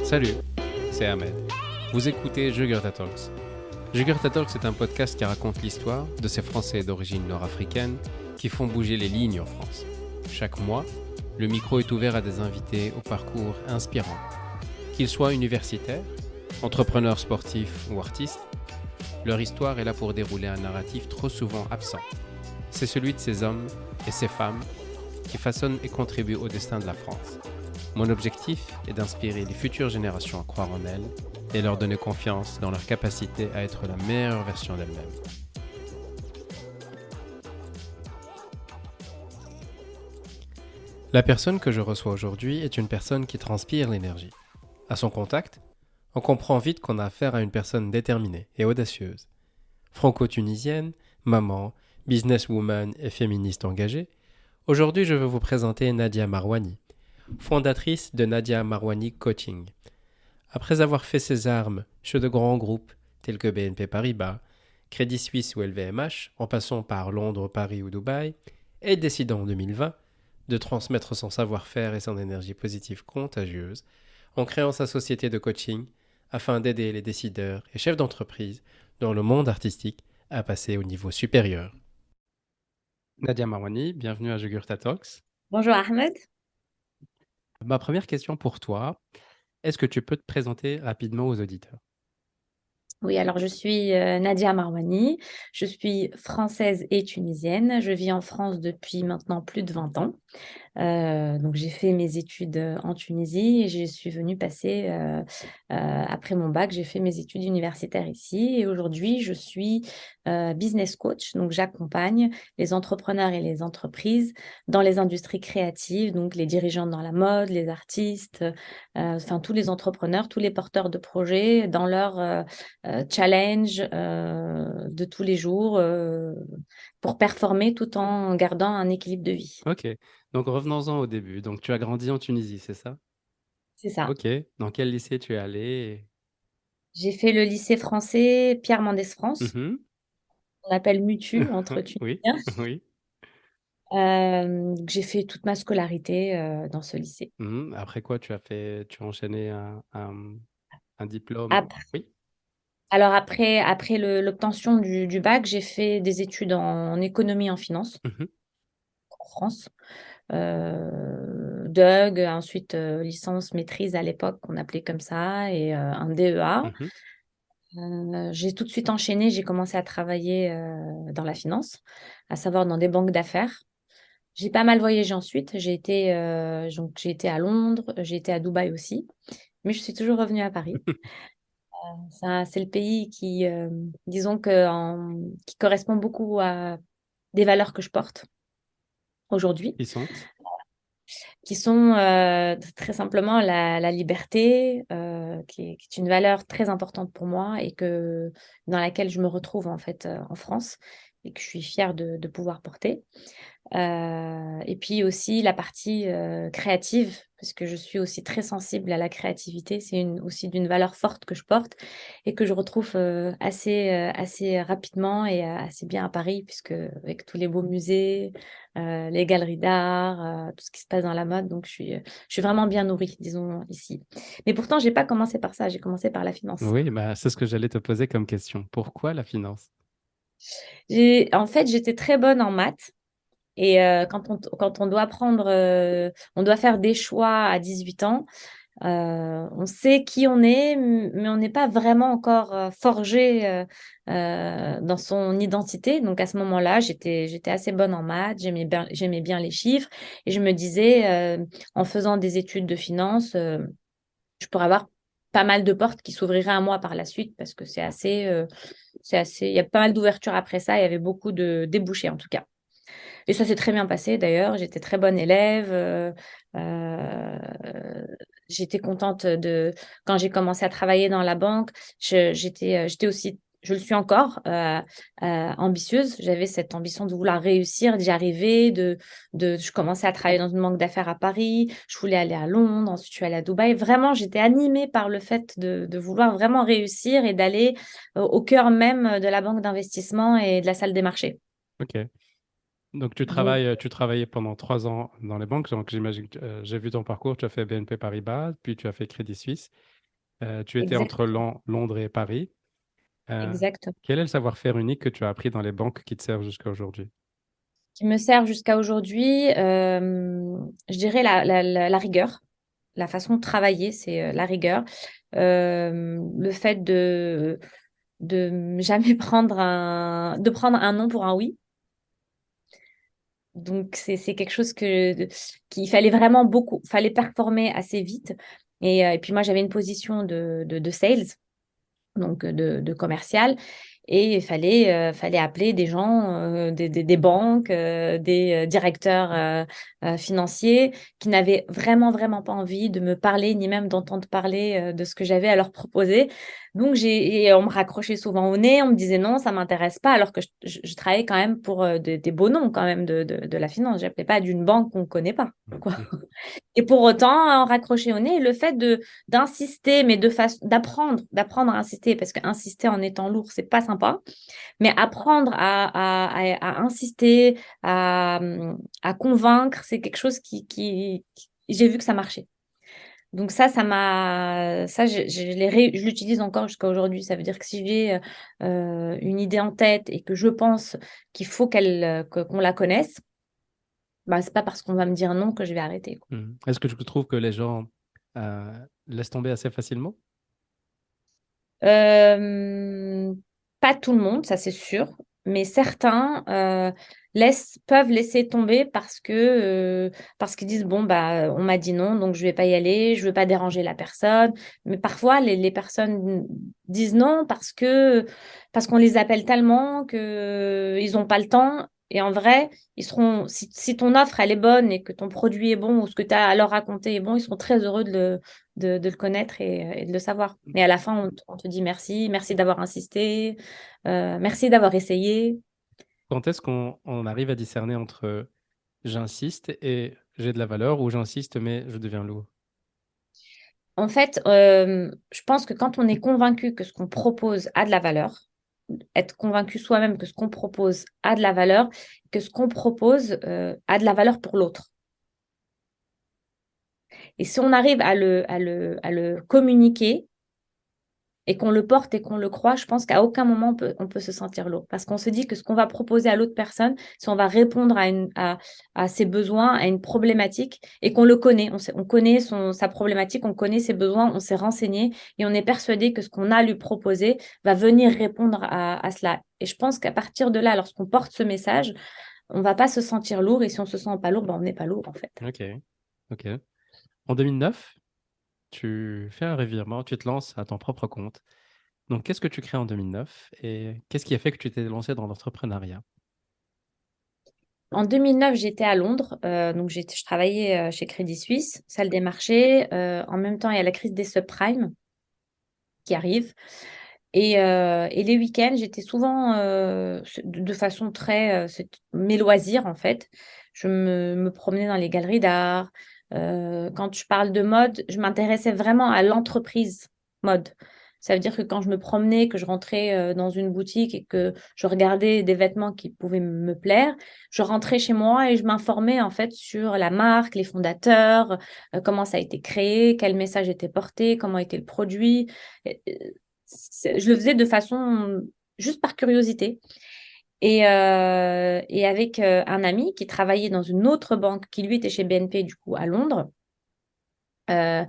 Salut, c'est Ahmed. Vous écoutez Jugurtha Talks. Jugurtha Talks est un podcast qui raconte l'histoire de ces Français d'origine nord-africaine qui font bouger les lignes en France. Chaque mois, le micro est ouvert à des invités au parcours inspirant. Qu'ils soient universitaires, entrepreneurs sportifs ou artistes, leur histoire est là pour dérouler un narratif trop souvent absent. C'est celui de ces hommes et ces femmes qui façonnent et contribuent au destin de la France. Mon objectif est d'inspirer les futures générations à croire en elles et leur donner confiance dans leur capacité à être la meilleure version d'elles-mêmes. La personne que je reçois aujourd'hui est une personne qui transpire l'énergie. À son contact, on comprend vite qu'on a affaire à une personne déterminée et audacieuse. Franco-tunisienne, maman, businesswoman et féministe engagée, aujourd'hui je veux vous présenter Nadia Marouani, fondatrice de Nadia Marouani Coaching. Après avoir fait ses armes chez de grands groupes tels que BNP Paribas, Crédit Suisse ou LVMH, en passant par Londres, Paris ou Dubaï, elle décide en 2020 de transmettre son savoir-faire et son énergie positive contagieuse en créant sa société de coaching afin d'aider les décideurs et chefs d'entreprise dans le monde artistique à passer au niveau supérieur. Nadia Marouani, bienvenue à Jugurtha Talks. Bonjour Ahmed. Ma première question pour toi, est-ce que tu peux te présenter rapidement aux auditeurs? Oui, alors je suis Nadia Marouani, je suis française et tunisienne, je vis en France depuis maintenant plus de 20 ans. Donc j'ai fait mes études en Tunisie et je suis venue passer, après mon bac, j'ai fait mes études universitaires ici et aujourd'hui je suis business coach. Donc j'accompagne les entrepreneurs et les entreprises dans les industries créatives, donc les dirigeants dans la mode, les artistes, enfin tous les entrepreneurs, tous les porteurs de projets dans leur challenge de tous les jours pour performer tout en gardant un équilibre de vie. Ok, donc revenons-en au début. Donc tu as grandi en Tunisie, c'est ça? C'est ça. Ok, dans quel lycée tu es allé? J'ai fait le lycée français Pierre Mendès France, Mhm. qu'on appelle Mutu entre Oui, Tunisiens. oui. Donc j'ai fait toute ma scolarité dans ce lycée. Mhm. Après quoi, tu as enchaîné un diplôme? Ap- Oui. alors après l'obtention du bac, j'ai fait des études en économie et en finance Mhm. en France. DUG, ensuite licence maîtrise à l'époque qu'on appelait comme ça, et un DEA. Mhm. J'ai tout de suite enchaîné, j'ai commencé à travailler dans la finance, à savoir dans des banques d'affaires. J'ai pas mal voyagé ensuite. J'ai été à Londres, j'ai été à Dubaï aussi, mais je suis toujours revenue à Paris. Ça, c'est le pays qui, disons qui correspond beaucoup à des valeurs que je porte aujourd'hui, Ils sont? qui sont très simplement la liberté, qui est une valeur très importante pour moi et dans laquelle je me retrouve en fait en France et que je suis fière de pouvoir porter. Et puis aussi la partie créative, parce que je suis aussi très sensible à la créativité. C'est aussi d'une valeur forte que je porte et que je retrouve assez rapidement et assez bien à Paris, puisque avec tous les beaux musées, les galeries d'art, tout ce qui se passe dans la mode, donc je suis vraiment bien nourrie, disons, ici. Mais pourtant, j'ai pas commencé par ça, j'ai commencé par la finance. Oui, bah, c'est ce que j'allais te poser comme question. Pourquoi la finance? En fait, j'étais très bonne en maths. Et quand on doit on doit faire des choix à 18 ans, on sait qui on est, mais on n'est pas vraiment encore forgé dans son identité. Donc à ce moment-là, j'étais assez bonne en maths, j'aimais bien les chiffres, et je me disais, en faisant des études de finance, je pourrais avoir pas mal de portes qui s'ouvriraient à moi par la suite, parce que il y a pas mal d'ouvertures après ça, il y avait beaucoup de débouchés en tout cas. Et ça s'est très bien passé d'ailleurs. J'étais très bonne élève. Euh, J'étais contente quand j'ai commencé à travailler dans la banque. J'étais aussi, je le suis encore, ambitieuse. J'avais cette ambition de vouloir réussir, d'y arriver. Je commençais à travailler dans une banque d'affaires à Paris. Je voulais aller à Londres. Ensuite, je suis allée à Dubaï. Vraiment, j'étais animée par le fait de vouloir vraiment réussir et d'aller au cœur même de la banque d'investissement et de la salle des marchés. Ok. Donc Donc, tu travaillais pendant 3 ans dans les banques. Donc j'imagine que j'ai vu ton parcours. Tu as fait BNP Paribas, puis tu as fait Crédit Suisse. Tu étais Exact, entre Londres et Paris. Euh, exact. Quel est le savoir-faire unique que tu as appris dans les banques qui te servent jusqu'à aujourd'hui? Qui me sert jusqu'à aujourd'hui, je dirais la rigueur. La façon de travailler, c'est la rigueur. Le fait de jamais de prendre un non pour un oui. Donc, c'est quelque chose qu'il fallait vraiment beaucoup, fallait performer assez vite. Et puis, moi, j'avais une position de sales, donc de commercial. Et fallait appeler des gens, des banques, des directeurs financiers qui n'avaient vraiment, vraiment pas envie de me parler, ni même d'entendre parler de ce que j'avais à leur proposer. Donc, et on me raccrochait souvent au nez, on me disait non, ça m'intéresse pas, alors que je travaillais quand même pour des beaux noms quand même de la finance. J'appelais pas d'une banque qu'on connaît pas, quoi. Et pour autant, raccrocher au nez, le fait d'insister, mais d'apprendre à insister, parce qu'insister en étant lourd, c'est pas sympa, mais apprendre à insister, à convaincre, c'est quelque chose j'ai vu que ça marchait. Donc ça, je l'utilise encore jusqu'à aujourd'hui. Ça veut dire que si j'ai une idée en tête et que je pense qu'il faut qu'on la connaisse, bah, c'est pas parce qu'on va me dire non que je vais arrêter, quoi. Est-ce que tu trouves que les gens laissent tomber assez facilement? Euh, Pas tout le monde, ça c'est sûr, mais certains peuvent laisser tomber parce qu'ils disent bon bah on m'a dit non donc je vais pas y aller, je veux pas déranger la personne. Mais parfois les personnes disent non parce qu'on les appelle tellement que ils ont pas le temps. Et en vrai, si ton offre elle est bonne et que ton produit est bon ou ce que tu as à leur raconter est bon, ils seront très heureux de le connaître et de le savoir. Mais à la fin, on te dit merci, merci d'avoir insisté, merci d'avoir essayé. Quand est-ce qu'on arrive à discerner entre j'insiste et j'ai de la valeur ou j'insiste mais je deviens lourd? En fait, je pense que quand on est convaincu que ce qu'on propose a de la valeur, être convaincu soi-même que ce qu'on propose a de la valeur, que ce qu'on propose a de la valeur pour l'autre. Et si on arrive à le communiquer, et qu'on le porte et qu'on le croit, je pense qu'à aucun moment on peut se sentir lourd. Parce qu'on se dit que ce qu'on va proposer à l'autre personne, si on va répondre à ses besoins, à une problématique, et qu'on le connaît, on connaît sa problématique, on connaît ses besoins, on s'est renseigné, et on est persuadé que ce qu'on a à lui proposer va venir répondre à cela. Et je pense qu'à partir de là, lorsqu'on porte ce message, on va pas se sentir lourd, et si on se sent pas lourd, ben on n'est pas lourd en fait. Ok, ok. En 2009, tu fais un revirement, tu te lances à ton propre compte. Donc, qu'est-ce que tu crées en 2009 et qu'est-ce qui a fait que tu t'es lancé dans l'entrepreneuriat? En 2009, j'étais à Londres, donc je travaillais chez Crédit Suisse, salle des marchés. En même temps, il y a la crise des subprimes qui arrive. Et les week-ends, j'étais souvent de façon mes loisirs en fait. Je me promenais dans les galeries d'art. Quand je parle de mode, je m'intéressais vraiment à l'entreprise mode. Ça veut dire que quand je me promenais, que je rentrais dans une boutique et que je regardais des vêtements qui pouvaient me plaire, je rentrais chez moi et je m'informais en fait sur la marque, les fondateurs, comment ça a été créé, quel message était porté, comment était le produit. Je le faisais de façon juste par curiosité. Et avec un ami qui travaillait dans une autre banque, qui lui était chez BNP, du coup, à Londres, euh,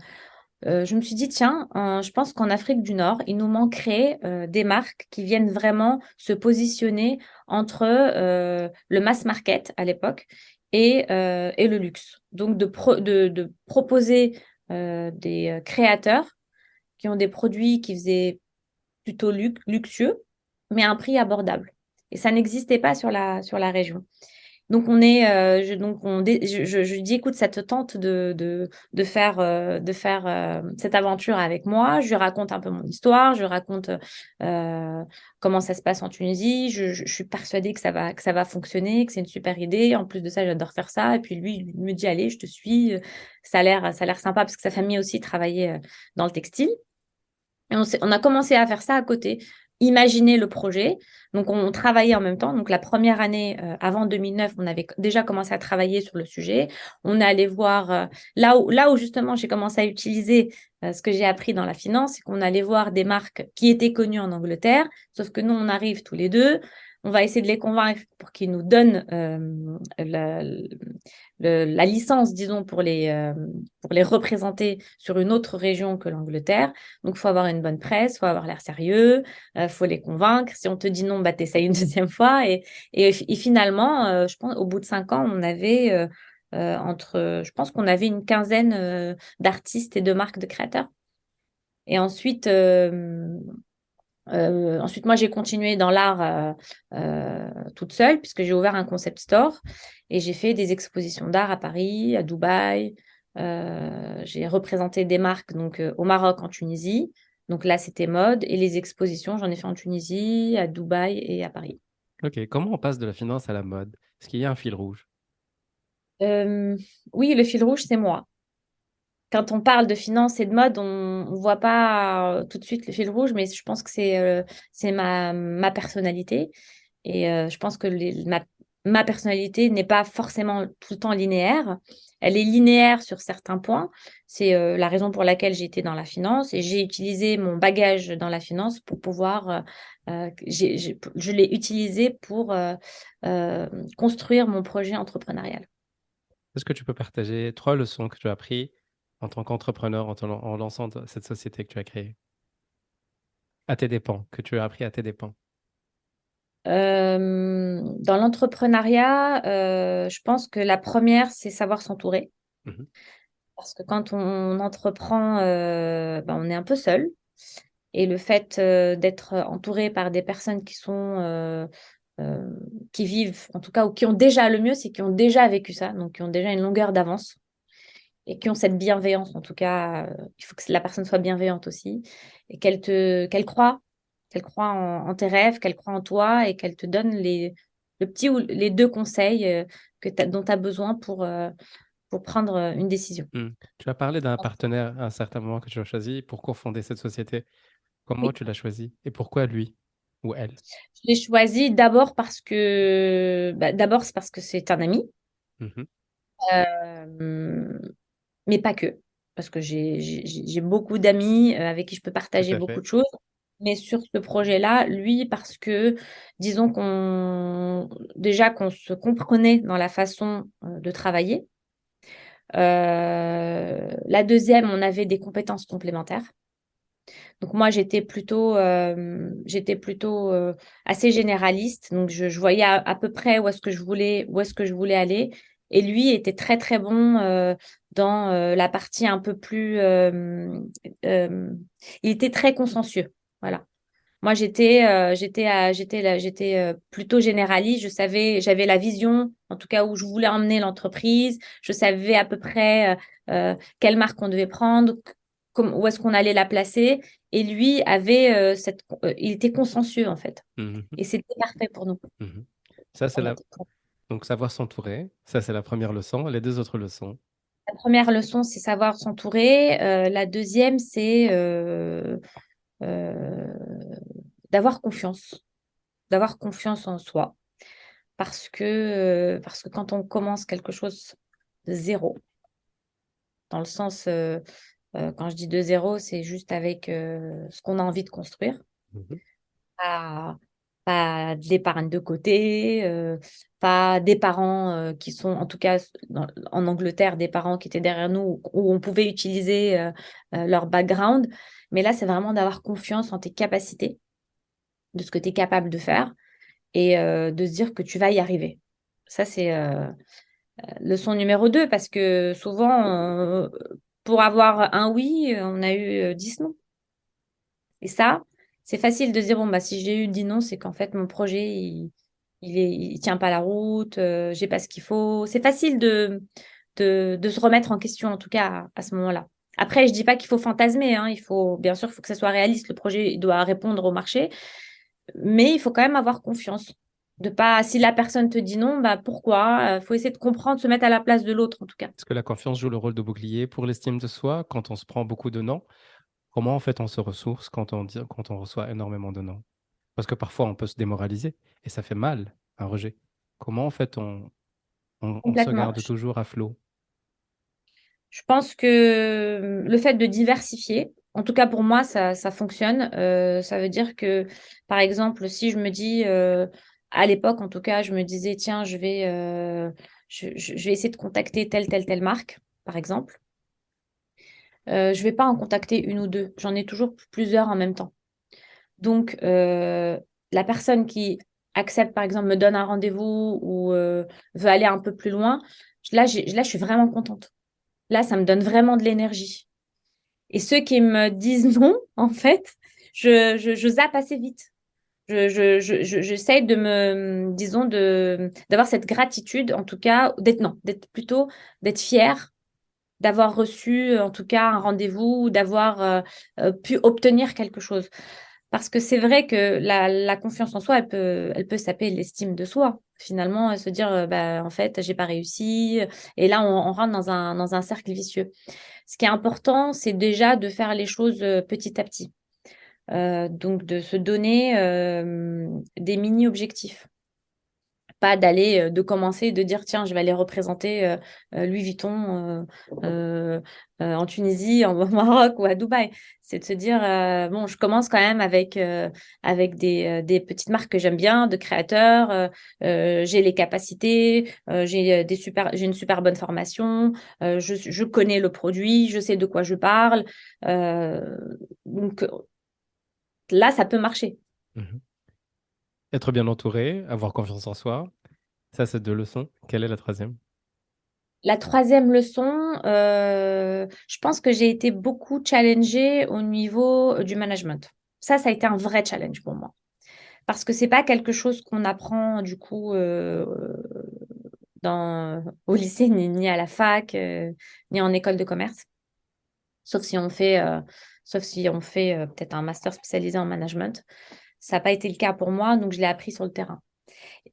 je me suis dit, tiens, je pense qu'en Afrique du Nord, il nous manquerait des marques qui viennent vraiment se positionner entre le mass market à l'époque et le luxe. Donc, de proposer des créateurs qui ont des produits qui faisaient plutôt luxueux, mais à un prix abordable. Et ça n'existait pas sur la région. Donc, je dis, écoute, ça te tente de faire cette aventure avec moi. Je lui raconte un peu mon histoire, je lui raconte comment ça se passe en Tunisie. Je suis persuadée que ça va fonctionner, que c'est une super idée. En plus de ça, j'adore faire ça. Et puis lui, il me dit, allez, je te suis. Ça a l'air sympa parce que sa famille aussi travaillait dans le textile. Et on a commencé à faire ça à côté. imaginer le projet. Donc, on travaillait en même temps. Donc, la première année, avant 2009, on avait déjà commencé à travailler sur le sujet. On est allé voir, là où justement j'ai commencé à utiliser ce que j'ai appris dans la finance, c'est qu'on allait voir des marques qui étaient connues en Angleterre, sauf que nous, on arrive tous les deux. On va essayer de les convaincre pour qu'ils nous donnent la licence, disons, pour les représenter sur une autre région que l'Angleterre. Donc, il faut avoir une bonne presse, il faut avoir l'air sérieux, faut les convaincre. Si on te dit non, bah, t'essayes une deuxième fois. Et finalement, je pense, au bout de 5 ans, on avait je pense qu'on avait une quinzaine d'artistes et de marques de créateurs. Et ensuite, moi, j'ai continué dans l'art toute seule, puisque j'ai ouvert un concept store et j'ai fait des expositions d'art à Paris, à Dubaï. J'ai représenté des marques donc, au Maroc, en Tunisie. Donc là, c'était mode. Et les expositions, j'en ai fait en Tunisie, à Dubaï et à Paris. Ok, comment on passe de la finance à la mode? Est-ce qu'il y a un fil rouge? Euh, oui, le fil rouge, c'est moi. Quand on parle de finance et de mode, on ne voit pas tout de suite le fil rouge, mais je pense que c'est ma personnalité. Et je pense que ma personnalité n'est pas forcément tout le temps linéaire. Elle est linéaire sur certains points. C'est la raison pour laquelle j'ai été dans la finance et j'ai utilisé mon bagage dans la finance pour pouvoir, je l'ai utilisé pour construire mon projet entrepreneurial. Est-ce que tu peux partager 3 leçons que tu as apprises en tant qu'entrepreneur en lançant cette société que tu as créée, à tes dépens, que tu as appris à tes dépens? Dans l'entrepreneuriat, je pense que la première, c'est savoir s'entourer. Mhm. Parce que quand on entreprend, ben, on est un peu seul. Et le fait d'être entouré par des personnes euh, qui vivent, en tout cas, ou qui ont déjà le mieux, c'est qui ont déjà vécu ça, donc qui ont déjà une longueur d'avance et qui ont cette bienveillance. En tout cas, il faut que la personne soit bienveillante aussi et qu'elle croit en tes rêves, qu'elle croit en toi et qu'elle te donne le petit ou les deux conseils dont tu as besoin pour prendre une décision. Hmm. Tu as parlé d'un partenaire à un certain moment que tu as choisi pour cofonder cette société. Comment Oui. tu l'as choisi et pourquoi lui ou elle? Je l'ai choisi d'abord c'est parce que c'est un ami, Mhm. euh, mais pas que, parce que j'ai beaucoup d'amis avec qui je peux Tout partager à beaucoup fait. de choses. Mais sur ce projet-là, lui, parce que disons déjà qu'on se comprenait dans la façon de travailler. La deuxième, on avait des compétences complémentaires. Donc moi, j'étais plutôt assez généraliste. Donc je voyais à peu près où est-ce que je voulais aller. Et lui était très très bon dans la partie un peu plus. Euh, il était très consciencieux. Voilà. Moi, j'étais plutôt généraliste. J'avais la vision, en tout cas où je voulais emmener l'entreprise. Je savais à peu près quelle marque on devait prendre, où est-ce qu'on allait la placer. Et lui il était consciencieux en fait. Mhm. Et c'était parfait pour nous. Mhm. Ça, c'est On la... était- Donc, savoir s'entourer. Ça, c'est la première leçon. Les 2 autres leçons. La première leçon, c'est savoir s'entourer. La deuxième, c'est euh, d'avoir confiance, d'avoir confiance en soi. Parce que quand on commence quelque chose de zéro, dans le sens, quand je dis de zéro, c'est juste avec ce qu'on a envie de construire, Mhm. pas, pas de l'épargne de côté, pas des parents qui sont, en tout cas en Angleterre, des parents qui étaient derrière nous, où on pouvait utiliser leur background. Mais là, c'est vraiment d'avoir confiance en tes capacités, de ce que tu es capable de faire et de se dire que tu vas y arriver. Ça, c'est leçon numéro 2, parce que souvent, pour avoir un oui, on a eu 10 non. Et ça, c'est facile de se dire, bon, bah, si j'ai eu 10 non, c'est qu'en fait, mon projet, il tient pas la route, j'ai pas ce qu'il faut. C'est facile de se remettre en question, en tout cas, à ce moment-là. Après, je dis pas qu'il faut fantasmer, hein. Bien sûr, il faut que ça soit réaliste. Le projet il doit répondre au marché, mais il faut quand même avoir confiance. De pas, si la personne te dit non, bah pourquoi? Il faut essayer de comprendre, se mettre à la place de l'autre, en tout cas. Est-ce que la confiance joue le rôle de bouclier pour l'estime de soi quand on se prend beaucoup de non? Comment en fait on se ressource quand on reçoit énormément de non? Parce que parfois, on peut se démoraliser et ça fait mal, un rejet. Comment, en fait, on se Complètement. garde toujours à flot? Je pense que le fait de diversifier, en tout cas pour moi, ça fonctionne. Ça veut dire que, par exemple, si je me dis, à l'époque, en tout cas, je me disais, tiens, je vais essayer de contacter telle marque, par exemple. Je vais pas en contacter une ou deux. J'en ai toujours plusieurs en même temps. Donc, la personne qui accepte, par exemple, me donne un rendez-vous ou veut aller un peu plus loin, là, je suis vraiment contente. Là, ça me donne vraiment de l'énergie. Et ceux qui me disent non, en fait, je zappe assez vite. J'essaie de me, disons, d'avoir cette gratitude, en tout cas, d'être fière d'avoir reçu, en tout cas, un rendez-vous ou d'avoir pu obtenir quelque chose. Parce que c'est vrai que la confiance en soi, elle peut saper l'estime de soi. Finalement, se dire, bah, en fait, j'ai pas réussi. Et là, on rentre dans un cercle vicieux. Ce qui est important, c'est déjà de faire les choses petit à petit. Donc, de se donner des mini-objectifs. Pas d'aller, de commencer, de dire, tiens, je vais aller représenter Louis Vuitton en Tunisie, en au Maroc ou à Dubaï. C'est de se dire, bon, je commence quand même avec des petites marques que j'aime bien, de créateurs. J'ai les capacités, j'ai une super bonne formation, je connais le produit, je sais de quoi je parle. Euh, donc là, ça peut marcher. Mhm. Être bien entouré, avoir confiance en soi. Ça, c'est deux leçons. Quelle est la troisième? La troisième leçon, je pense que j'ai été beaucoup challengée au niveau du management. Ça a été un vrai challenge pour moi. Parce que c'est pas quelque chose qu'on apprend du coup au lycée, ni à la fac, ni en école de commerce. Sauf si on fait, sauf si on fait peut-être un master spécialisé en management. Ça n'a pas été le cas pour moi, donc je l'ai appris sur le terrain.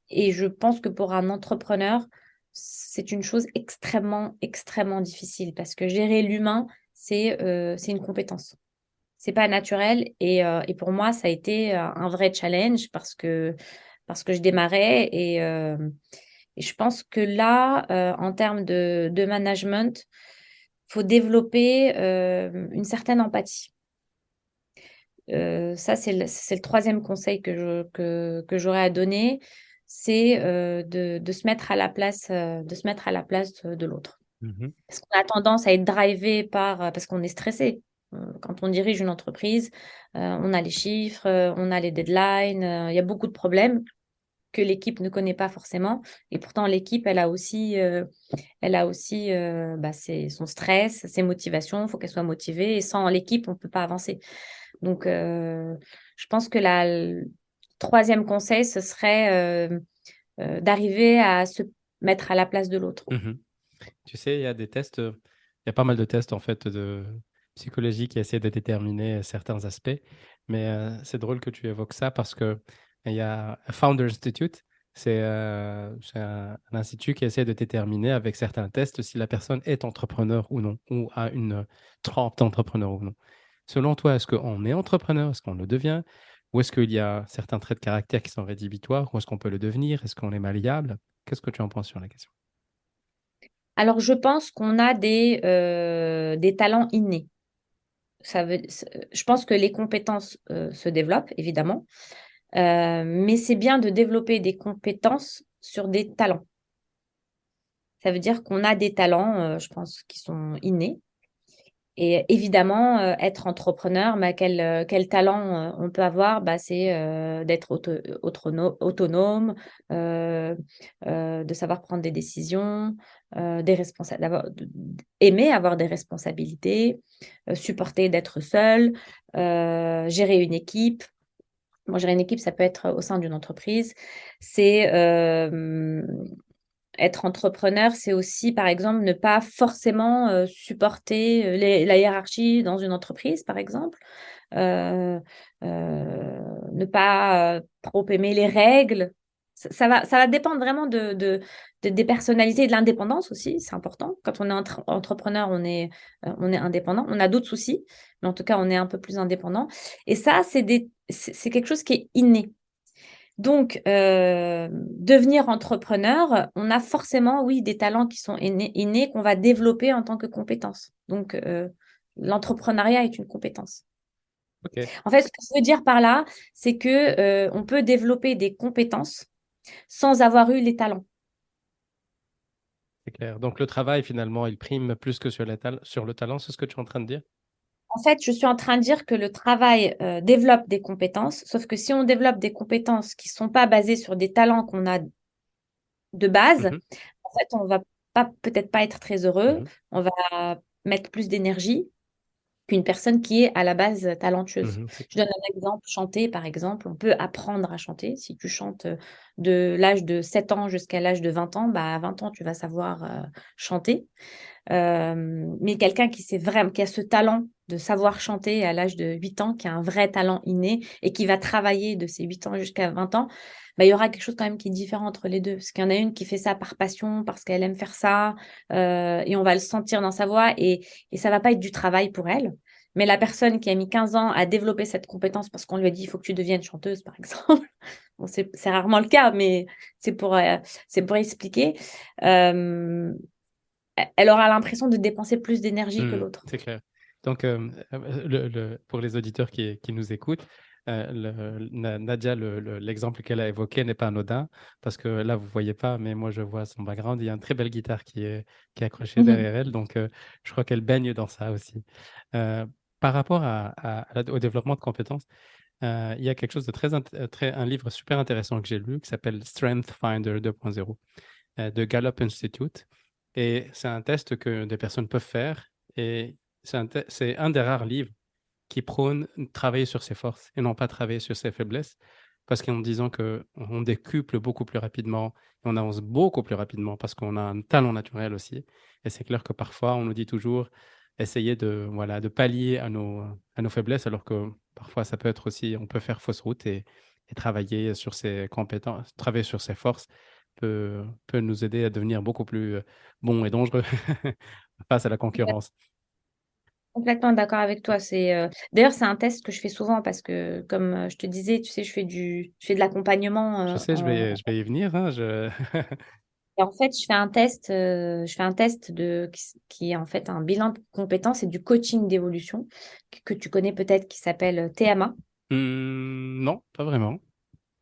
Et je pense que pour un entrepreneur, c'est une chose extrêmement, extrêmement difficile parce que gérer l'humain, c'est une compétence. C'est pas naturel et pour moi, ça a été un vrai challenge parce que je démarrais et je pense que là, en termes de management, faut développer une certaine empathie. Ça, c'est le troisième conseil que j'aurais à donner, c'est de se mettre à la place, de se mettre à la place de l'autre. Mhm. Parce qu'on a tendance à être drivé parce qu'on est stressé. Quand on dirige une entreprise, on a les chiffres, on a les deadlines, il y a beaucoup de problèmes que l'équipe ne connaît pas forcément. Et pourtant, l'équipe, elle a aussi bah, son stress, ses motivations, il faut qu'elle soit motivée. Et sans l'équipe, on ne peut pas avancer. Donc, je pense que le troisième conseil, ce serait d'arriver à se mettre à la place de l'autre. Mhm. Tu sais, il y a des tests, il y a pas mal de tests en fait de psychologie qui essaient de déterminer certains aspects. Mais c'est drôle que tu évoques ça parce que il y a Founder Institute, c'est un institut qui essaie de déterminer avec certains tests si la personne est entrepreneur ou non, ou a une trempe d'entrepreneur ou non. Selon toi, est-ce qu'on est entrepreneur, est-ce qu'on le devient, ou est-ce qu'il y a certains traits de caractère qui sont rédhibitoires, ou est-ce qu'on peut le devenir, est-ce qu'on est malléable? Qu'est-ce que tu en penses sur la question? Alors, je pense qu'on a des talents innés. Je pense que les compétences se développent, évidemment, mais c'est bien de développer des compétences sur des talents. Ça veut dire qu'on a des talents, je pense, qui sont innés. Et évidemment, être entrepreneur, bah, quel talent on peut avoir, bah, c'est d'être autonome, euh, de savoir prendre des décisions, aimer avoir des responsabilités, supporter d'être seul, gérer une équipe. Bon, gérer une équipe, ça peut être au sein d'une entreprise. C'est être entrepreneur, c'est aussi, par exemple, ne pas forcément supporter la hiérarchie dans une entreprise, par exemple. Euh, ne pas trop aimer les règles. Ça va dépendre vraiment des personnalités et de l'indépendance aussi, c'est important. Quand on est entrepreneur, on est indépendant. On a d'autres soucis, mais en tout cas, on est un peu plus indépendant. Et ça, c'est quelque chose qui est inné. Donc, devenir entrepreneur, on a forcément, oui, des talents qui sont innés qu'on va développer en tant que compétence. Donc, l'entrepreneuriat est une compétence. Ok, En fait, ce que je veux dire par là, c'est que on peut développer des compétences sans avoir eu les talents. c'est clair. Donc le travail, finalement, il prime plus que sur le talent, c'est ce que tu es en train de dire? En fait, je suis en train de dire que le travail développe des compétences, sauf que si on développe des compétences qui ne sont pas basées sur des talents qu'on a de base, Mhm, en fait, on va peut-être pas être très heureux, mhm, on va mettre plus d'énergie qu'une personne qui est à la base talentueuse. mhm, c'est Je donne un exemple, chanter par exemple, on peut apprendre à chanter. Si tu chantes de l'âge de 7 ans jusqu'à l'âge de 20 ans, bah, à 20 ans, tu vas savoir chanter. Mais quelqu'un qui sait vraiment, qui a ce talent de savoir chanter à l'âge de 8 ans, qui a un vrai talent inné et qui va travailler de ses 8 ans jusqu'à 20 ans, bah, il y aura quelque chose quand même qui est différent entre les deux. Parce qu'il y en a une qui fait ça par passion, parce qu'elle aime faire ça, et on va le sentir dans sa voix, et ça va pas être du travail pour elle. Mais la personne qui a mis 15 ans à développer cette compétence parce qu'on lui a dit il faut que tu deviennes chanteuse, par exemple. Bon, c'est rarement le cas, mais c'est pour expliquer. Euh, Elle aura l'impression de dépenser plus d'énergie que l'autre. c'est clair. Donc, pour les auditeurs qui nous écoutent, Nadia, l'exemple qu'elle a évoqué n'est pas anodin, parce que là, vous ne voyez pas, mais moi, je vois son background. Il y a une très belle guitare qui est accrochée Mhm. derrière elle, donc je crois qu'elle baigne dans ça aussi. Euh, Par rapport au développement de compétences, il y a quelque chose de un livre super intéressant que j'ai lu qui s'appelle Strength Finder 2.0 de Gallup Institute. Et c'est un test que des personnes peuvent faire. Et c'est un des rares livres qui prône travailler sur ses forces et non pas travailler sur ses faiblesses. Parce qu'en disant qu'on décuple beaucoup plus rapidement et on avance beaucoup plus rapidement parce qu'on a un talent naturel aussi. Et c'est clair que parfois, on nous dit toujours essayer voilà, de pallier à nos faiblesses, alors que parfois, ça peut être aussi, on peut faire fausse route et travailler sur ses compétences, travailler sur ses forces peut nous aider à devenir beaucoup plus bons et dangereux face à la concurrence. Complètement d'accord avec toi. D'ailleurs, c'est un test que je fais souvent parce que, comme je te disais, tu sais, je fais de l'accompagnement Je sais, je vais y venir, hein, et en fait, je fais un test qui est en fait un bilan de compétences et du coaching d'évolution que tu connais peut-être qui s'appelle TMA. Non, pas vraiment.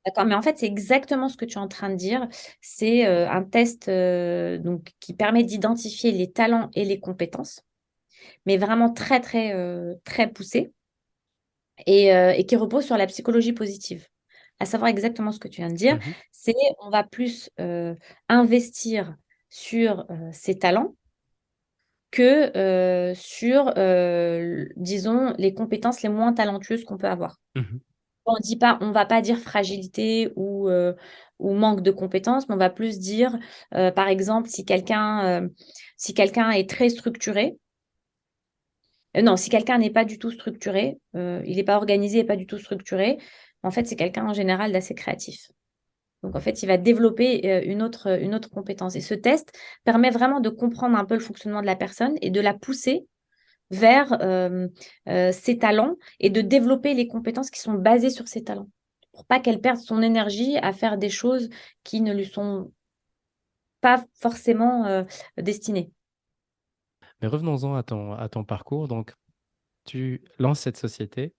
D'accord, mais en fait, c'est exactement ce que tu es en train de dire. C'est un test donc, qui permet d'identifier les talents et les compétences, mais vraiment très, très, très poussé, et qui repose sur la psychologie positive. À savoir exactement ce que tu viens de dire, Mhm, c'est on va plus investir sur ses talents que sur, disons, les compétences les moins talentueuses qu'on peut avoir. mhm, On dit pas, on va pas dire fragilité ou manque de compétences, mais on va plus dire, par exemple, si quelqu'un est très structuré, non, si quelqu'un n'est pas du tout structuré, il n'est pas organisé et pas du tout structuré, en fait, c'est quelqu'un en général d'assez créatif. Donc, en fait, il va développer une autre compétence. Et ce test permet vraiment de comprendre un peu le fonctionnement de la personne et de la pousser vers ses talents et de développer les compétences qui sont basées sur ses talents pour pas qu'elle perde son énergie à faire des choses qui ne lui sont pas forcément destinées. Mais revenons-en à ton parcours. Donc, tu lances cette société,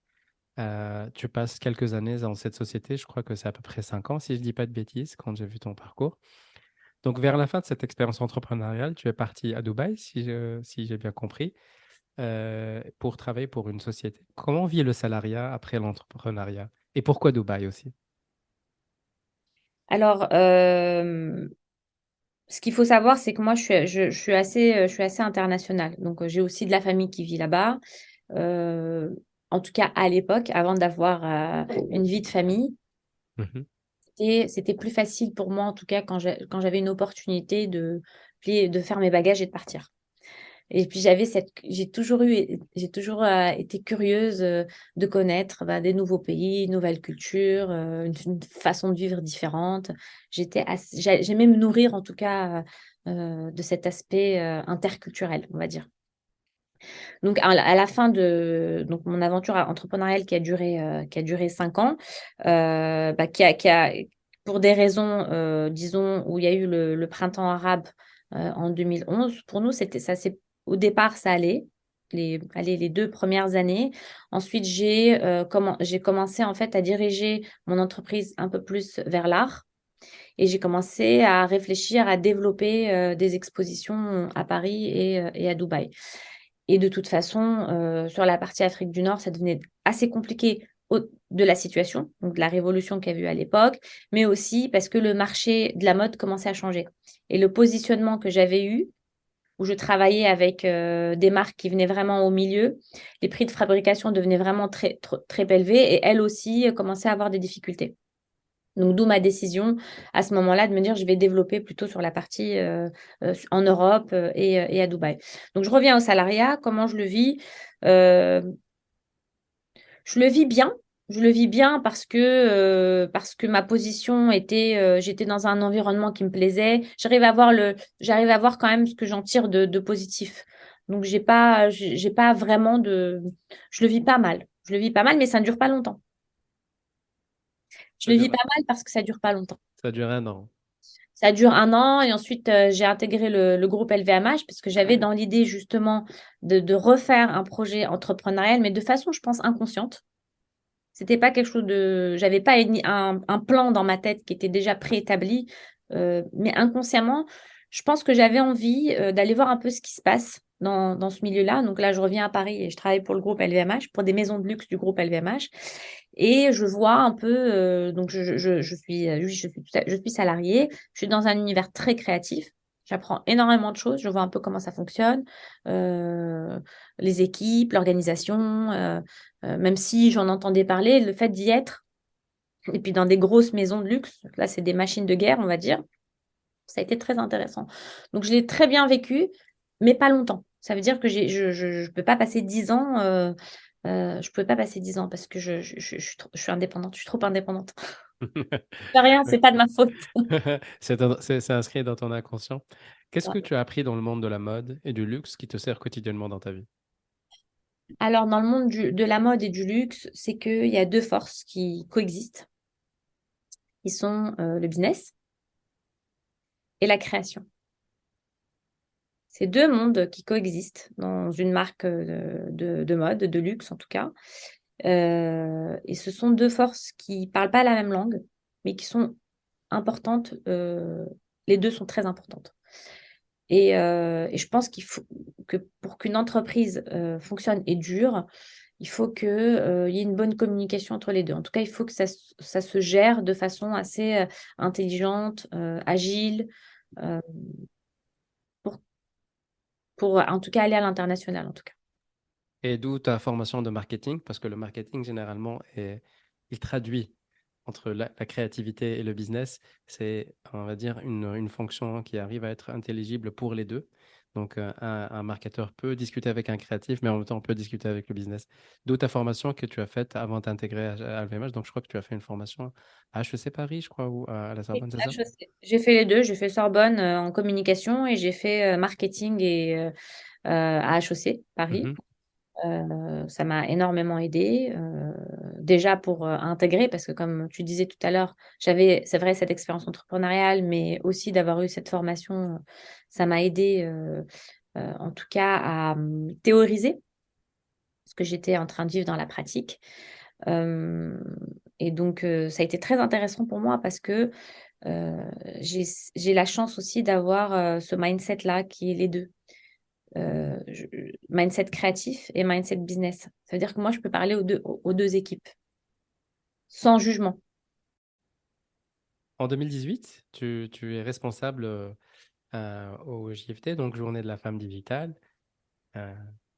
tu passes quelques années dans cette société, je crois que c'est à peu près 5 ans, si je ne dis pas de bêtises, quand j'ai vu ton parcours. Donc, vers la fin de cette expérience entrepreneuriale, tu es parti à Dubaï, si j'ai bien compris, pour travailler pour une société. Comment vit le salariat après l'entrepreneuriat? Et pourquoi Dubaï aussi? Alors, ce qu'il faut savoir, c'est que moi, je suis assez internationale. Donc, j'ai aussi de la famille qui vit là-bas. Euh, En tout cas, à l'époque, avant d'avoir une vie de famille, Mhm, c'était plus facile pour moi, en tout cas, quand j'avais une opportunité de faire mes bagages et de partir. Et puis j'ai toujours été curieuse de connaître des nouveaux pays, une nouvelle culture, une façon de vivre différente. J'aimais me nourrir en tout cas de cet aspect interculturel, on va dire. Donc, à la fin de mon aventure entrepreneuriale qui a duré 5 ans, pour des raisons, disons, où il y a eu le printemps arabe en 2011, pour nous, au départ, ça allait. Les 2 premières années. Ensuite, j'ai commencé en fait à diriger mon entreprise un peu plus vers l'art et j'ai commencé à réfléchir à développer des expositions à Paris et à Dubaï. Et de toute façon, sur la partie Afrique du Nord, ça devenait assez compliqué de la situation, donc de la révolution qu'il y a eu à l'époque, mais aussi parce que le marché de la mode commençait à changer. Et le positionnement que j'avais eu, où je travaillais avec des marques qui venaient vraiment au milieu, les prix de fabrication devenaient vraiment très élevés et elles aussi commençaient à avoir des difficultés. Donc, d'où ma décision à ce moment-là de me dire je vais développer plutôt sur la partie en Europe et à Dubaï. Donc, je reviens au salariat. Comment je le vis? Euh, je le vis bien. Je le vis bien parce que ma position était, j'étais dans un environnement qui me plaisait. J'arrive à voir quand même ce que j'en tire de positif. Donc, j'ai pas vraiment je le vis pas mal. Je le vis pas mal, mais ça ne dure pas longtemps. Je Ça le vis dure, pas mal parce que ça dure pas longtemps. ça dure un an. Ça dure 1 an et ensuite j'ai intégré le groupe LVMH parce que j'avais dans l'idée justement de refaire un projet entrepreneurial, mais de façon, je pense, inconsciente. C'était pas quelque chose de, j'avais pas un plan dans ma tête qui était déjà préétabli, mais inconsciemment, je pense que j'avais envie d'aller voir un peu ce qui se passe dans ce milieu-là. Donc là, je reviens à Paris et je travaille pour le groupe LVMH, pour des maisons de luxe du groupe LVMH. Et je vois un peu, donc oui, je suis salariée, je suis dans un univers très créatif. J'apprends énormément de choses, je vois un peu comment ça fonctionne, euh, les équipes, l'organisation, même si j'en entendais parler, le fait d'y être, et puis dans des grosses maisons de luxe, là c'est des machines de guerre, on va dire, ça a été très intéressant. Donc je l'ai très bien vécu, mais pas longtemps. Ça veut dire que je peux pas passer 10 ans, je pouvais pas passer 10 ans parce que je suis indépendante, je suis trop indépendante. C'est rien, c'est pas de ma faute. C'est inscrit dans ton inconscient. Qu'est-ce que Ouais. tu as appris dans le monde de la mode et du luxe qui te sert quotidiennement dans ta vie? Alors, dans le monde de la mode et du luxe, c'est qu'il y a deux forces qui coexistent, qui sont le business et la création. C'est deux mondes qui coexistent dans une marque de mode, de luxe en tout cas. Et ce sont deux forces qui parlent pas la même langue, mais qui sont importantes. Les deux sont très importantes. Et je pense qu'il faut que pour qu'une entreprise fonctionne et dure, il faut qu'il y ait une bonne communication entre les deux. En tout cas, il faut que ça se gère de façon assez intelligente, agile, euh, pour, pour en tout cas aller à l'international, en tout cas. Et d'où ta formation de marketing, parce que le marketing, généralement, il traduit entre la créativité et le business. C'est, on va dire, une fonction qui arrive à être intelligible pour les deux. Donc, un marketeur peut discuter avec un créatif, mais en même temps, on peut discuter avec le business. D'où ta formation que tu as faite avant d'intégrer à LVMH. Donc, je crois que tu as fait une formation à HEC Paris, je crois, ou à la Oui, Sorbonne, c'est ça? j'ai fait les deux. J'ai fait Sorbonne en communication et j'ai fait marketing à HEC Paris. Mhm. Ça m'a énormément aidé, déjà pour intégrer, parce que comme tu disais tout à l'heure, c'est vrai, cette expérience entrepreneuriale, mais aussi d'avoir eu cette formation, ça m'a aidé en tout cas à théoriser ce que j'étais en train de vivre dans la pratique. Euh, et donc, ça a été très intéressant pour moi parce que euh, j'ai la chance aussi d'avoir ce mindset-là qui est les deux. Mindset créatif et mindset business. Ça veut dire que moi, je peux parler aux deux équipes sans jugement. En 2018, tu es responsable au JFT, donc Journée de la femme digitale. Euh,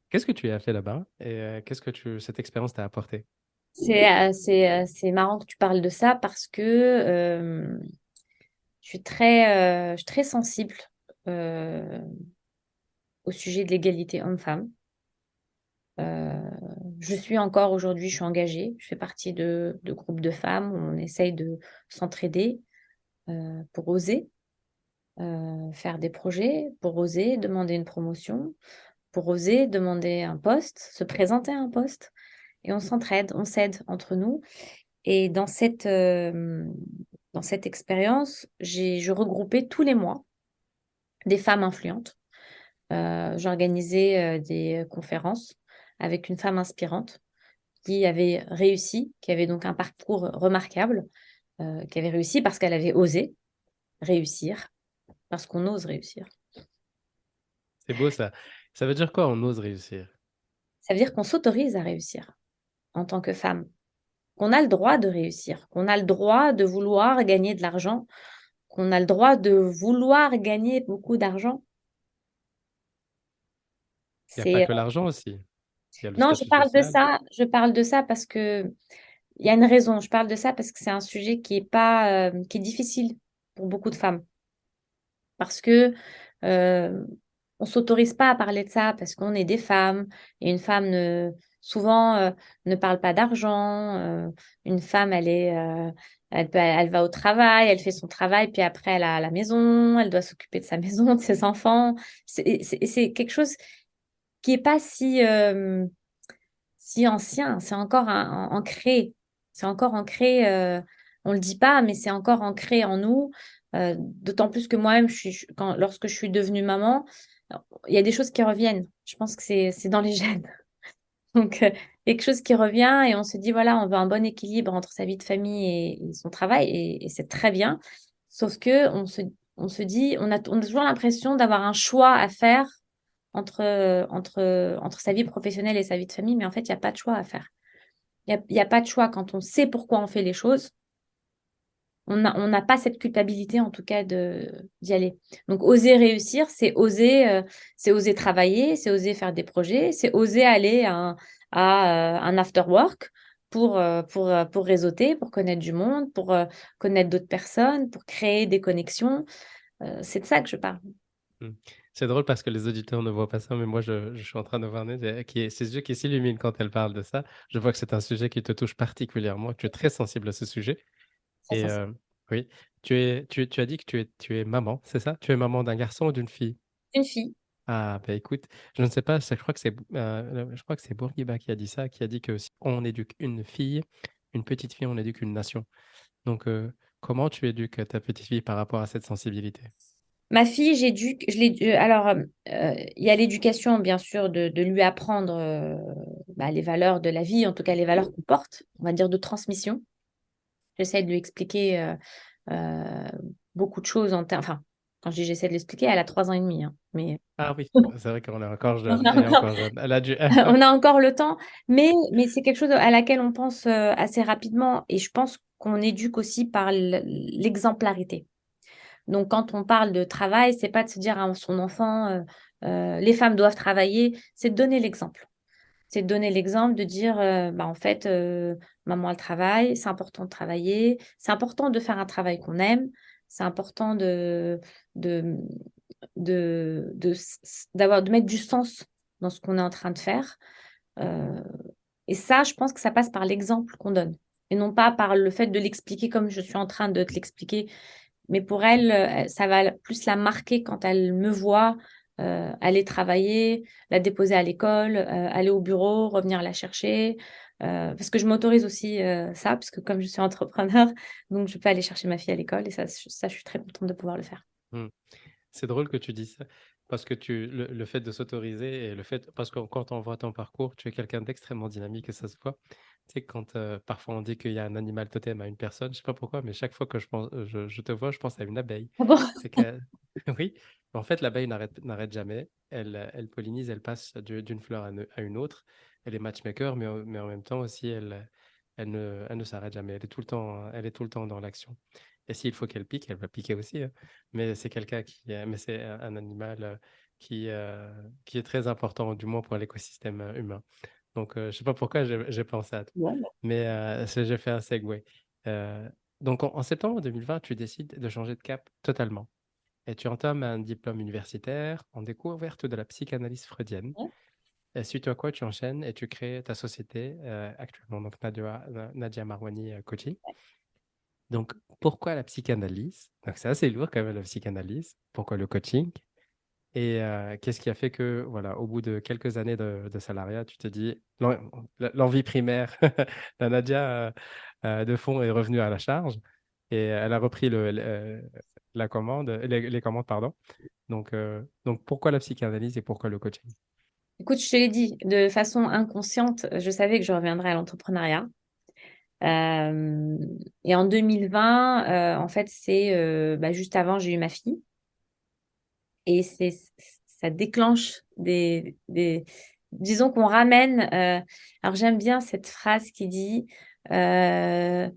Qu'est-ce que tu as fait là-bas et qu'est-ce que cette expérience t'a apporté? C'est marrant que tu parles de ça parce que je suis très sensible euh, au sujet de l'égalité homme-femme. Je suis encore aujourd'hui, je suis engagée. Je fais partie de groupes de femmes où on essaye de s'entraider pour oser faire des projets, pour oser demander une promotion, pour oser demander un poste, se présenter à un poste. Et on s'entraide, on s'aide entre nous. Et dans cette expérience, je regroupais tous les mois des femmes influentes. J'organisais des conférences avec une femme inspirante qui avait réussi, qui avait donc un parcours remarquable, qui avait réussi parce qu'elle avait osé réussir, parce qu'on ose réussir. C'est beau ça. Ça veut dire quoi, on ose réussir? Ça veut dire qu'on s'autorise à réussir en tant que femme, qu'on a le droit de réussir, qu'on a le droit de vouloir gagner de l'argent, qu'on a le droit de vouloir gagner beaucoup d'argent. Il n'y a pas C'est que l'argent aussi. Il y a le Non, statut social. je parle de ça parce que il y a une raison. Je parle de ça parce que c'est un sujet qui est pas qui est difficile pour beaucoup de femmes parce que euh, on s'autorise pas à parler de ça parce qu'on est des femmes et une femme souvent ne parle pas d'argent. Une femme, elle va au travail, elle fait son travail, puis après elle a la maison, elle doit s'occuper de sa maison, de ses enfants. C'est quelque chose qui est pas si ancien, c'est encore ancré. C'est encore ancré, on le dit pas, mais c'est encore ancré en nous. D'autant plus que moi-même, lorsque je suis devenue maman, il y a des choses qui reviennent. Je pense que c'est dans les gènes. Donc, quelque chose qui revient et on se dit, voilà, on veut un bon équilibre entre sa vie de famille et son travail et c'est très bien. Sauf que on se dit, on a toujours l'impression d'avoir un choix à faire entre sa vie professionnelle et sa vie de famille, mais en fait, il n'y a pas de choix à faire. Il y a pas de choix quand on sait pourquoi on fait les choses. On n'a pas cette culpabilité, en tout cas, d'y aller. Donc, oser réussir, c'est oser travailler, c'est oser faire des projets, c'est oser aller à un after work pour réseauter, pour connaître du monde, pour connaître d'autres personnes, pour créer des connexions. C'est de ça que je parle. Hmm. C'est drôle parce que les auditeurs ne voient pas ça, mais moi, je suis en train de voir ses yeux qui s'illuminent quand elle parle de ça. Je vois que c'est un sujet qui te touche particulièrement, que tu es très sensible à ce sujet. Très Et sensible. oui, tu as dit que tu es maman, c'est ça? Tu es maman d'un garçon ou d'une fille? Une fille. Ah, bah écoute, je ne sais pas, je crois que c'est Bourguiba qui a dit ça, qui a dit que si on éduque une fille, une petite fille, on éduque une nation. Donc, comment tu éduques ta petite fille par rapport à cette sensibilité? Ma fille, alors, il y a l'éducation, bien sûr, de lui apprendre les valeurs de la vie, en tout cas les valeurs qu'on porte, on va dire de transmission. J'essaie de lui expliquer euh, beaucoup de choses enfin, quand je dis j'essaie de l'expliquer, elle a 3 ans et demi, hein, mais Ah oui, c'est vrai qu'on est encore on jeune, a elle est encore, encore jeune. Elle a dû... on a encore le temps, mais c'est quelque chose à laquelle on pense assez rapidement et je pense qu'on éduque aussi par l'exemplarité. Donc, quand on parle de travail, c'est pas de se dire à son enfant, les femmes doivent travailler, c'est de donner l'exemple. C'est de donner l'exemple, de dire, en fait, maman, elle travaille, c'est important de travailler, c'est important de faire un travail qu'on aime, c'est important de, de mettre du sens dans ce qu'on est en train de faire. Euh, et ça, je pense que ça passe par l'exemple qu'on donne et non pas par le fait de l'expliquer comme je suis en train de te l'expliquer, mais pour elle, ça va plus la marquer quand elle me voit aller travailler, la déposer à l'école, aller au bureau, revenir la chercher. Parce que je m'autorise aussi ça, parce que comme je suis entrepreneur, donc je peux aller chercher ma fille à l'école et ça, je suis très contente de pouvoir le faire. Hmm. C'est drôle que tu dis ça, parce que le fait de s'autoriser et le fait, parce que quand on voit ton parcours, tu es quelqu'un d'extrêmement dynamique et ça se voit. Tu sais, quand parfois on dit qu'il y a un animal totem à une personne, je sais pas pourquoi, mais chaque fois que je te vois, je pense à une abeille. Ah bon? C'est que, oui, en fait, l'abeille n'arrête jamais. Elle pollinise, elle passe d'une fleur à une autre. Elle est matchmaker, mais en même temps aussi, elle ne s'arrête jamais. Elle est tout le temps dans l'action. Et s'il faut qu'elle pique, elle va piquer aussi, hein. Mais c'est quelqu'un mais c'est un animal qui est très important, du moins pour l'écosystème humain. Donc, je ne sais pas pourquoi j'ai pensé à toi, Bon. mais j'ai fait un segue. Euh, donc, en septembre 2020, tu décides de changer de cap totalement. et tu entames un diplôme universitaire en découverte de la psychanalyse freudienne. Ouais. Et suite à quoi tu enchaînes et tu crées ta société actuellement, donc Nadia Marwani Coaching. Donc, pourquoi la psychanalyse? Donc, c'est assez lourd quand même la psychanalyse. Pourquoi le coaching? Et qu'est-ce qui a fait que, voilà, au bout de quelques années de salariat, tu te dis, l'envie primaire de Nadia de fond est revenue à la charge et elle a repris la commande, les commandes, pardon. Donc, pourquoi la psychanalyse et pourquoi le coaching? Écoute, je te l'ai dit, de façon inconsciente, je savais que je reviendrais à l'entrepreneuriat. Euh, et en 2020, en fait, c'est juste avant, j'ai eu ma fille. Et ça déclenche disons qu'on ramène. Alors j'aime bien cette phrase qui dit, euh,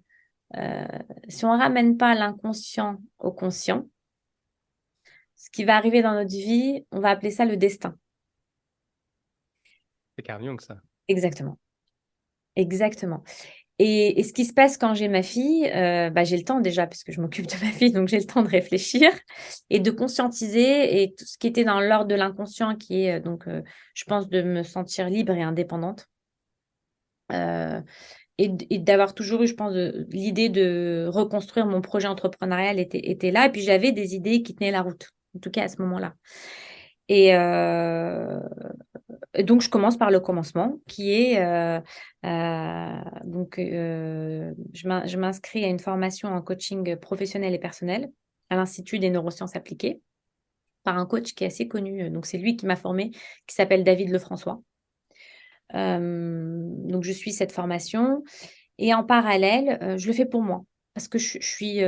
euh, si on ramène pas l'inconscient au conscient, ce qui va arriver dans notre vie, on va appeler ça le destin. C'est Carl Jung, ça. Exactement. Exactement. Et ce qui se passe quand j'ai ma fille, j'ai le temps déjà, parce que je m'occupe de ma fille, donc j'ai le temps de réfléchir et de conscientiser et tout ce qui était dans l'ordre de l'inconscient, qui est je pense, de me sentir libre et indépendante. Euh, et d'avoir toujours eu, je pense, l'idée de reconstruire mon projet entrepreneurial était là. Et puis j'avais des idées qui tenaient la route, en tout cas à ce moment-là. Et, donc, je commence par le commencement, qui est je m'inscris à une formation en coaching professionnel et personnel à l'Institut des neurosciences appliquées par un coach qui est assez connu. Donc, c'est lui qui m'a formée, qui s'appelle David Lefrançois. Donc, je suis cette formation et en parallèle, je le fais pour moi. Parce que je suis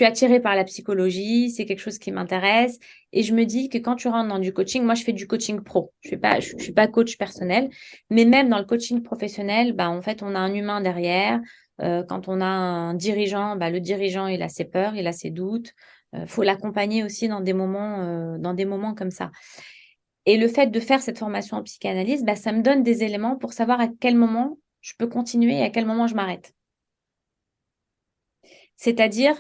attirée par la psychologie, c'est quelque chose qui m'intéresse. Et je me dis que quand tu rentres dans du coaching, moi je fais du coaching pro. Je suis pas coach personnel, mais même dans le coaching professionnel, en fait, on a un humain derrière. Quand on a un dirigeant, le dirigeant, il a ses peurs, il a ses doutes. Faut l'accompagner aussi dans des moments comme ça. Et le fait de faire cette formation en psychanalyse, ça me donne des éléments pour savoir à quel moment je peux continuer et à quel moment je m'arrête. C'est-à-dire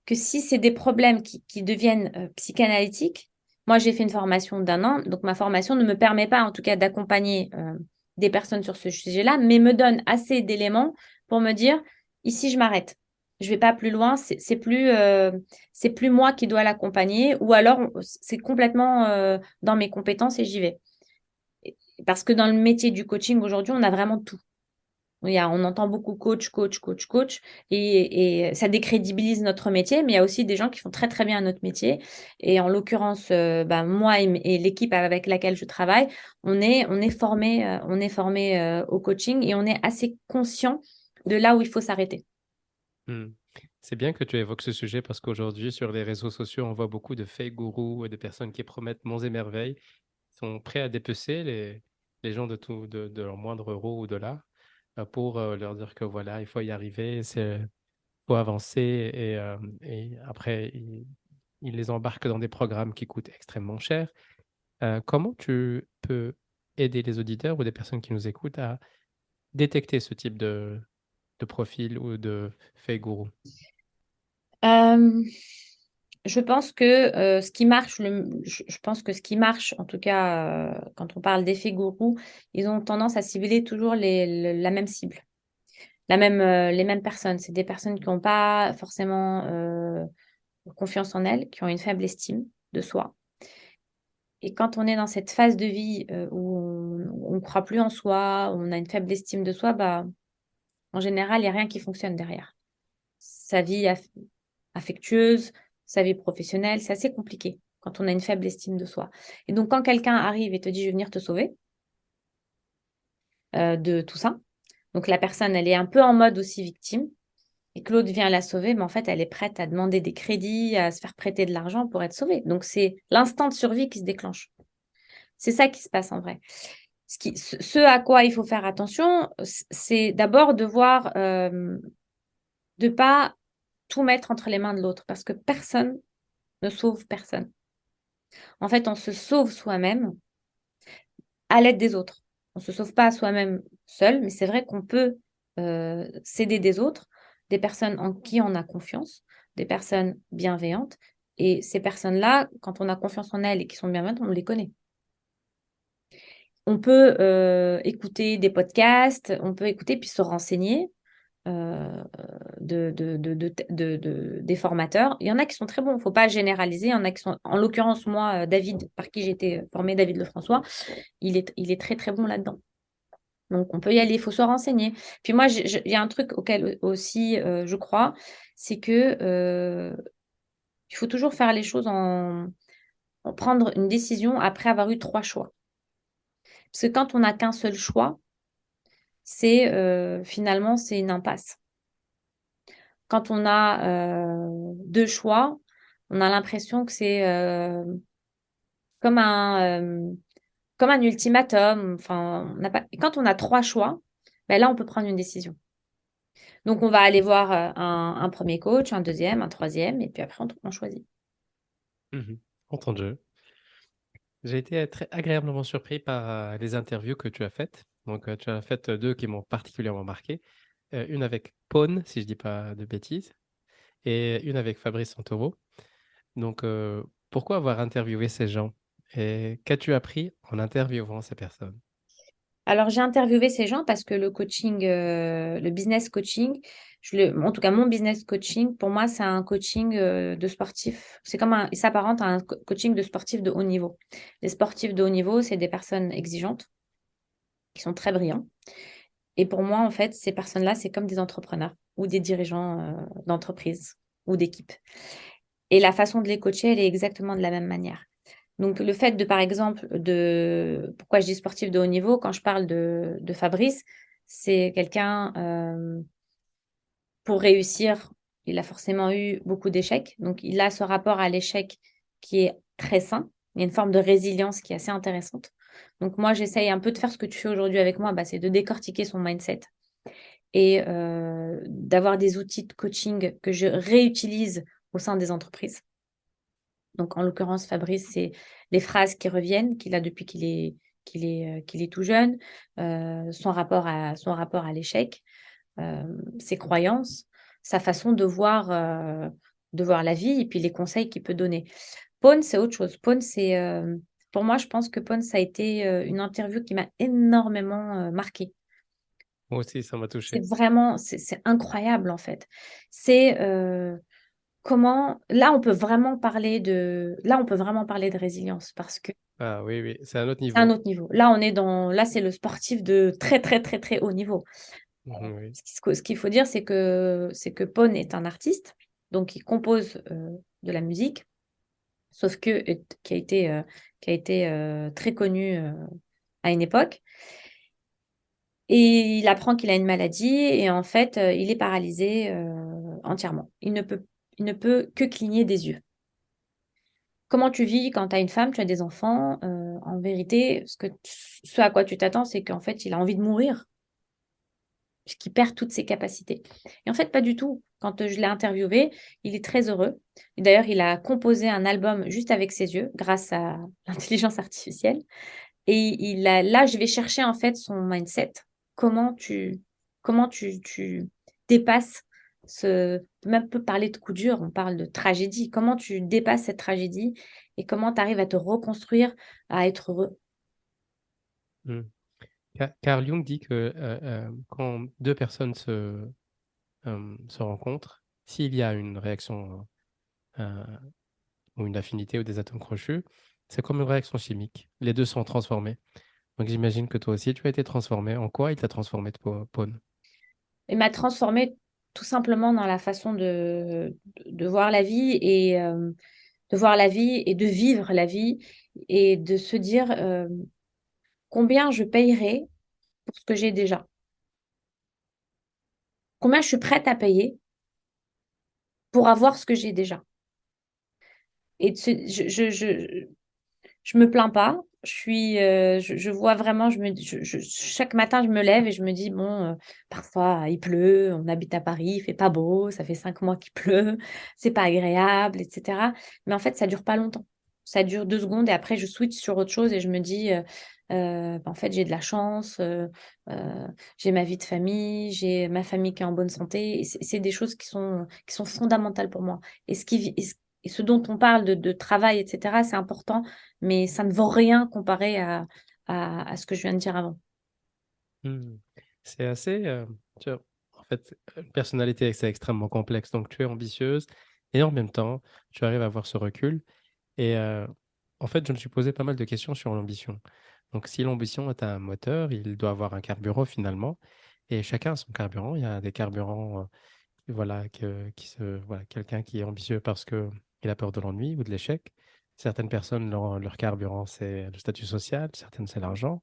que si c'est des problèmes qui deviennent psychanalytiques, moi j'ai fait une formation d'1 an, donc ma formation ne me permet pas en tout cas d'accompagner des personnes sur ce sujet-là, mais me donne assez d'éléments pour me dire, ici je m'arrête. Je vais pas plus loin, c'est plus moi qui dois l'accompagner, ou alors c'est complètement dans mes compétences et j'y vais. Parce que dans le métier du coaching aujourd'hui, on a vraiment tout. On entend beaucoup coach, coach, coach, coach, et ça décrédibilise notre métier, mais il y a aussi des gens qui font très, très bien notre métier. Et en l'occurrence, moi et l'équipe avec laquelle je travaille, on est formé au coaching et on est assez conscient de là où il faut s'arrêter. Hmm. C'est bien que tu évoques ce sujet parce qu'aujourd'hui, sur les réseaux sociaux, on voit beaucoup de fake gourous et de personnes qui promettent monts et merveilles, sont prêts à dépecer les gens de leur moindre euro ou dollar pour leur dire que voilà, il faut y arriver, il faut avancer et après, ils les embarquent dans des programmes qui coûtent extrêmement cher. Comment tu peux aider les auditeurs ou des personnes qui nous écoutent à détecter ce type de profil ou de fake gourou? Euh, je pense que ce qui marche, je pense que ce qui marche, en tout cas, quand on parle d'effet gourou, ils ont tendance à cibler toujours la même cible. Les mêmes personnes. C'est des personnes qui n'ont pas forcément confiance en elles, qui ont une faible estime de soi. Et quand on est dans cette phase de vie où on ne croit plus en soi, on a une faible estime de soi, en général, il n'y a rien qui fonctionne derrière. Sa vie affectueuse, sa vie professionnelle, c'est assez compliqué quand on a une faible estime de soi. Et donc, quand quelqu'un arrive et te dit, je vais venir te sauver de tout ça, donc la personne, elle est un peu en mode aussi victime, et Claude vient la sauver, mais en fait, elle est prête à demander des crédits, à se faire prêter de l'argent pour être sauvée. Donc, c'est l'instinct de survie qui se déclenche. C'est ça qui se passe en vrai. Ce à quoi il faut faire attention, c'est d'abord de voir, de pas tout mettre entre les mains de l'autre, parce que personne ne sauve personne. En fait, on se sauve soi-même à l'aide des autres. On ne se sauve pas soi-même seul, mais c'est vrai qu'on peut s'aider des autres, des personnes en qui on a confiance, des personnes bienveillantes Et ces personnes-là, quand on a confiance en elles et qui sont bienveillantes, on les connaît. On peut écouter des podcasts, on peut écouter puis se renseigner euh, des formateurs. Il y en a qui sont très bons, il ne faut pas généraliser. Il y en a qui sont, en l'occurrence, moi, David, par qui j'ai été formée, David Lefrançois, il est très, très bon là-dedans. Donc, on peut y aller, il faut se renseigner. Puis moi, il y a un truc auquel aussi je crois, c'est que il faut toujours faire les choses en prendre une décision après avoir eu trois choix. Parce que quand on n'a qu'un seul choix, c'est finalement, c'est une impasse. Quand on a deux choix, on a l'impression que c'est comme comme un ultimatum. Enfin, on n'a pas... Quand on a trois choix, ben là, on peut prendre une décision. Donc, on va aller voir un premier coach, un deuxième, un troisième, et puis après, on choisit. Mhm. Entendu. J'ai été très agréablement surpris par les interviews que tu as faites. Donc, tu as fait deux qui m'ont particulièrement marqué. Une avec Pone, si je dis pas de bêtises, et une avec Fabrice Santoro. Donc, pourquoi avoir interviewé ces gens? Et qu'as-tu appris en interviewant ces personnes? Alors, j'ai interviewé ces gens parce que le coaching, le business coaching, en tout cas, mon business coaching, pour moi, c'est un coaching de sportif. C'est comme il s'apparente à un coaching de sportif de haut niveau. Les sportifs de haut niveau, c'est des personnes exigeantes qui sont très brillants. Et pour moi, en fait, ces personnes-là, c'est comme des entrepreneurs ou des dirigeants d'entreprise ou d'équipe. Et la façon de les coacher, elle est exactement de la même manière. Donc, le fait de, par exemple, pourquoi je dis sportif de haut niveau, quand je parle de Fabrice, c'est quelqu'un, pour réussir, il a forcément eu beaucoup d'échecs. Donc, il a ce rapport à l'échec qui est très sain. Il y a une forme de résilience qui est assez intéressante. Donc, moi, j'essaye un peu de faire ce que tu fais aujourd'hui avec moi, bah, c'est de décortiquer son mindset et d'avoir des outils de coaching que je réutilise au sein des entreprises. Donc, en l'occurrence, Fabrice, c'est les phrases qui reviennent, qu'il a depuis qu'il est tout jeune, son rapport à l'échec, ses croyances, sa façon de voir la vie et puis les conseils qu'il peut donner. Pone, c'est autre chose. Pone, pour moi, je pense que Pone, ça a été une interview qui m'a énormément marquée. Moi aussi, ça m'a C'est touché. vraiment, c'est incroyable en fait. C'est comment, là, là, on peut vraiment parler de résilience parce que Ah oui, oui, c'est un autre c'est un niveau. autre niveau. Là, c'est le sportif de très, très, très, très haut niveau. Mhm, oui. Ce qu'il faut dire, c'est que Pone est un artiste, donc il compose de la musique, sauf que, qui a été très connu à une époque. Et il apprend qu'il a une maladie et en fait, il est paralysé entièrement. Il ne peut que cligner des yeux. Comment tu vis quand tu as une femme, tu as des enfants? En vérité, ce à quoi tu t'attends, c'est qu'en fait, il a envie de mourir, puisqu'il perd toutes ses capacités. Et en fait, pas du tout. Quand je l'ai interviewé, il est très heureux. Et d'ailleurs, il a composé un album juste avec ses yeux, grâce à l'intelligence artificielle. Et là, je vais chercher en fait son mindset. Comment tu, tu dépasses on peut même pas parler de coup dur, on parle de tragédie. Comment tu dépasses cette tragédie et comment tu arrives à te reconstruire, à être heureux. Mhm. Carl Jung dit que quand deux personnes se rencontrent, s'il y a une réaction euh, ou une affinité ou des atomes crochus, c'est comme une réaction chimique. Les deux sont transformés. Donc j'imagine que toi aussi, tu as été transformé. En quoi il t'a transformé de Pone? Il m'a transformée tout simplement dans la façon de voir la vie et de voir la vie et de vivre la vie et de se dire combien je payerai pour ce que j'ai déjà. Combien je suis prête à payer pour avoir ce que j'ai déjà. Et je me plains pas. Je vois vraiment, chaque matin, je me lève et je me dis, bon, parfois, il pleut, on habite à Paris, il fait pas beau, ça fait 5 mois qu'il pleut, c'est pas agréable, etc. Mais en fait, ça dure pas longtemps. Ça dure 2 secondes et après, je switch sur autre chose et je me dis, en fait, j'ai de la chance, euh, j'ai ma vie de famille, j'ai ma famille qui est en bonne santé. Et c'est des choses qui sont fondamentales pour moi. Et et ce dont on parle de travail, etc., c'est important, mais ça ne vaut rien comparé à ce que je viens de dire avant. Hmm. C'est assez, tu vois, en fait, une personnalité, c'est extrêmement complexe. Donc, tu es ambitieuse et en même temps, tu arrives à avoir ce recul. Et en fait, je me suis posé pas mal de questions sur l'ambition. Donc, si l'ambition est un moteur, il doit avoir un carburant finalement. Et chacun a son carburant. Il y a des carburants, voilà, voilà, quelqu'un qui est ambitieux parce que il a peur de l'ennui ou de l'échec. Certaines personnes, leur carburant, c'est le statut social. Certaines, c'est l'argent.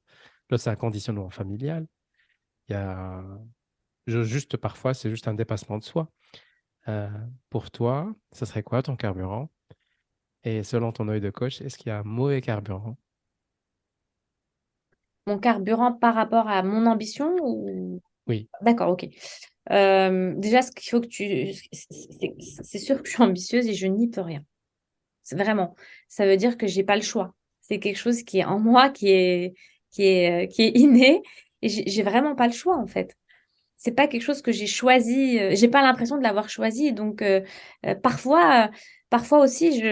L'autre, c'est un conditionnement familial. Il y a juste parfois, c'est juste un dépassement de soi. Euh, pour toi, ce serait quoi ton carburant? Et selon ton œil de coach, est-ce qu'il y a un mauvais carburant? Mon carburant par rapport à mon ambition ou... Oui. D'accord, ok. Déjà, ce qu'il faut que tu... C'est sûr que je suis ambitieuse et je n'y peux rien. C'est vraiment. Ça veut dire que j'ai pas le choix. C'est quelque chose qui est en moi, qui est inné et j'ai vraiment pas le choix en fait. C'est pas quelque chose que j'ai choisi. J'ai pas l'impression de l'avoir choisi. Donc parfois aussi,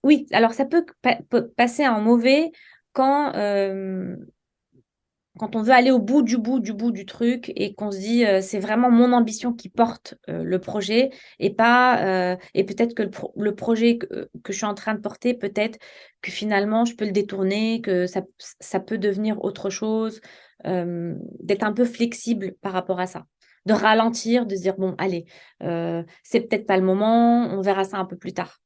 oui. Alors ça peut passer en mauvais quand quand on veut aller au bout du truc et qu'on se dit c'est vraiment mon ambition qui porte le projet et pas et peut-être que le projet que je suis en train de porter, peut-être que finalement je peux le détourner, que ça peut devenir autre chose, d'être un peu flexible par rapport à ça, de ralentir, de se dire bon allez, c'est peut-être pas le moment, on verra ça un peu plus tard.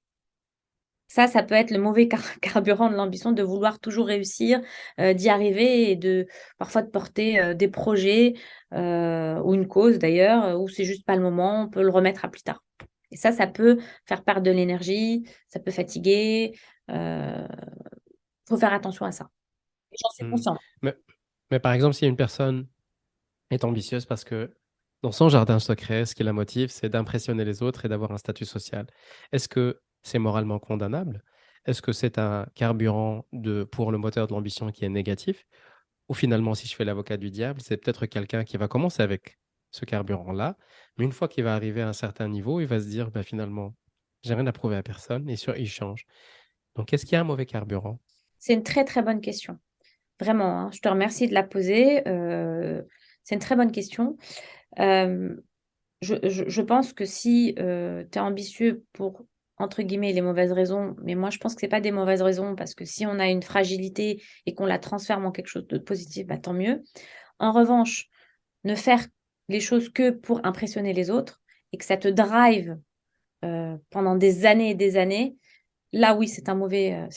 Ça peut être le mauvais carburant de l'ambition de vouloir toujours réussir, d'y arriver et de parfois de porter des projets ou une cause d'ailleurs, où c'est juste pas le moment, on peut le remettre à plus tard. Et ça peut faire perdre de l'énergie, ça peut fatiguer. Il faut faire attention à ça. Et j'en suis Hmm. consciente. Mais, mais par exemple, si une personne est ambitieuse parce que dans son jardin secret, ce qui la motive, c'est d'impressionner les autres et d'avoir un statut social, est-ce que c'est moralement condamnable? Est-ce que c'est un carburant pour le moteur de l'ambition qui est négatif? Ou finalement, si je fais l'avocat du diable, c'est peut-être quelqu'un qui va commencer avec ce carburant-là, mais une fois qu'il va arriver à un certain niveau, il va se dire, bah, finalement, j'ai rien à prouver à personne, et il change. Donc, est-ce qu'il y a un mauvais carburant? C'est une très très bonne question. Vraiment, hein. Je te remercie de la poser. C'est une très bonne question. Euh, je pense que si tu es ambitieux pour, entre guillemets, les mauvaises raisons, mais moi je pense que c'est pas des mauvaises raisons parce que si on a une fragilité et qu'on la transforme en quelque chose de positif, bah, tant mieux. En revanche, ne faire les choses que pour impressionner les autres et que ça te drive pendant des années et des années, là oui, c'est un mauvais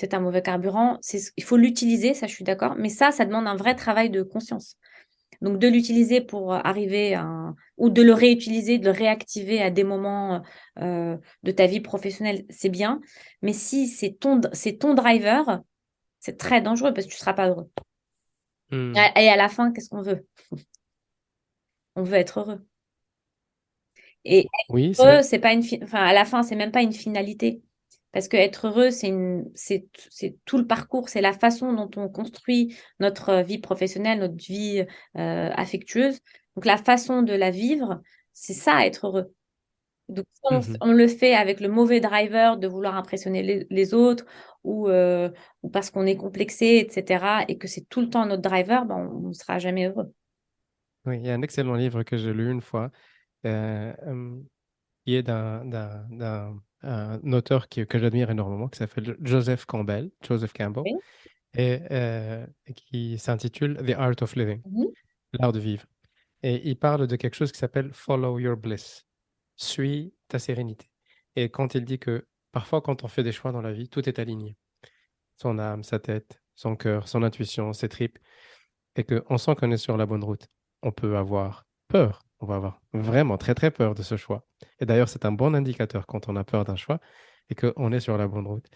carburant. Il faut l'utiliser, ça je suis d'accord, mais ça demande un vrai travail de conscience. Donc, de l'utiliser pour arriver ou de le réutiliser, de le réactiver à des moments de ta vie professionnelle, c'est bien. Mais si c'est ton driver, c'est très dangereux parce que tu ne seras pas heureux. Hmm. Et à la fin, qu'est-ce qu'on veut? On veut être heureux. Et Oui, être heureux, c'est... c'est pas enfin, à la fin, c'est même pas une finalité. Parce que être heureux, c'est tout le parcours, c'est la façon dont on construit notre vie professionnelle, notre vie affectueuse. Donc la façon de la vivre, c'est ça, être heureux. Donc si Mhm. on le fait avec le mauvais driver de vouloir impressionner les autres ou parce qu'on est complexé, etc., et que c'est tout le temps notre driver, ben, on ne sera jamais heureux. Oui, il y a un excellent livre que j'ai lu une fois, qui est un auteur que j'admire énormément, qui s'appelle Joseph Campbell, Oui. et qui s'intitule The Art of Living, Mhm. l'art de vivre. Et il parle de quelque chose qui s'appelle Follow Your Bliss, suis ta sérénité. Et quand il dit que parfois, quand on fait des choix dans la vie, tout est aligné. Son âme, sa tête, son cœur, son intuition, ses tripes, et qu'on sent qu'on est sur la bonne route. On peut avoir peur, on va avoir vraiment très très peur de ce choix. Et d'ailleurs, c'est un bon indicateur quand on a peur d'un choix et qu'on est sur la bonne route.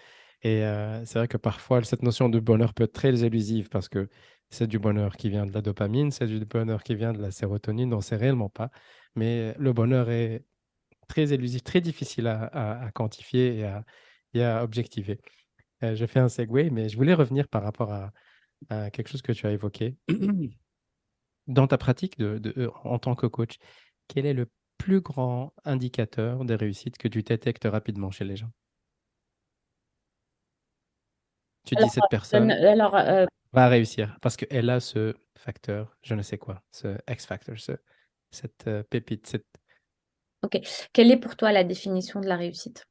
Et c'est vrai que parfois, cette notion de bonheur peut être très élusive parce que c'est du bonheur qui vient de la dopamine, c'est du bonheur qui vient de la sérotonine, non, c'est réellement pas. Mais le bonheur est très élusif, très difficile à quantifier et à objectiver. Je fais un segue, mais je voulais revenir par rapport à quelque chose que tu as évoqué. Dans ta pratique en tant que coach, quel est le plus grand indicateur de réussite que tu détectes rapidement chez les gens? Tu dis Alors, cette personne alors, va réussir parce qu'elle a ce facteur, je ne sais quoi, ce X factor, cette pépite, ok. Quelle est pour toi la définition de la réussite?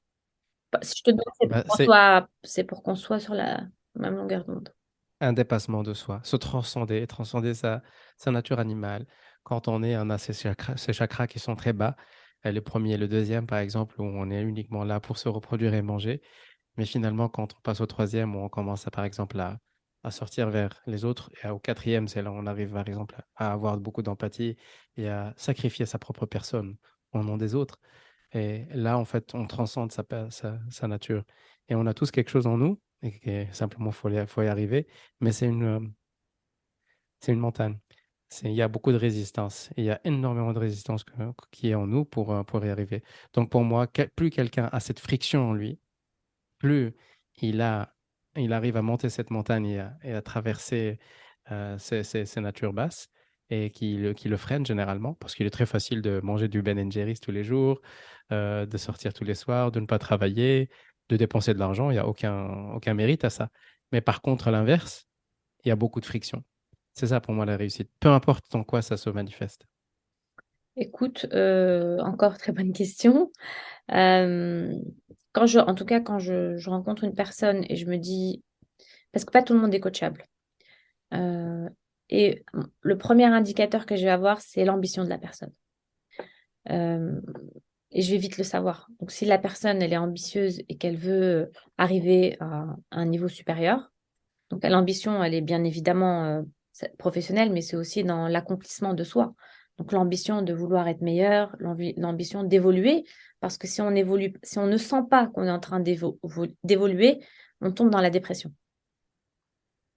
Si je te demande, bah, c'est c'est pour qu'on soit sur la même longueur d'onde. un dépassement de soi, se transcender, transcender sa nature animale. Quand on a ces chakras qui sont très bas, le premier et le deuxième, par exemple, où on est uniquement là pour se reproduire et manger, mais finalement, quand on passe au troisième, où on commence par exemple, à sortir vers les autres, et au quatrième, c'est là où on arrive, par exemple, à avoir beaucoup d'empathie et à sacrifier sa propre personne au nom des autres. Et là, en fait, on transcende sa nature. Et on a tous quelque chose en nous, et simplement, faut y arriver. Mais c'est une montagne. Il y a beaucoup de résistance. Il y a énormément de résistance qui est en nous pour y arriver. Donc, pour moi, plus quelqu'un a cette friction en lui, plus il a, il arrive à monter cette montagne et à traverser ces natures basses et qui le freine généralement, parce qu'il est très facile de manger du Ben Jerry's tous les jours, de sortir tous les soirs, de ne pas travailler, de dépenser de l'argent. Il n'y a aucun mérite à ça. Mais par contre, l'inverse, il y a beaucoup de friction. C'est ça pour moi la réussite. Peu importe en quoi ça se manifeste. Écoute, encore très bonne question. Euh, en tout cas, quand je rencontre une personne et je me dis, parce que pas tout le monde est coachable. Euh, et le premier indicateur que je vais avoir, c'est l'ambition de la personne. Euh, et je vais vite le savoir. Donc, si la personne, elle est ambitieuse et qu'elle veut arriver à un niveau supérieur, donc l'ambition, elle est bien évidemment professionnelle, mais c'est aussi dans l'accomplissement de soi. Donc, l'ambition de vouloir être meilleur, l'ambition d'évoluer, parce que si on évolue, si on ne sent pas qu'on est en train d'évoluer, on tombe dans la dépression.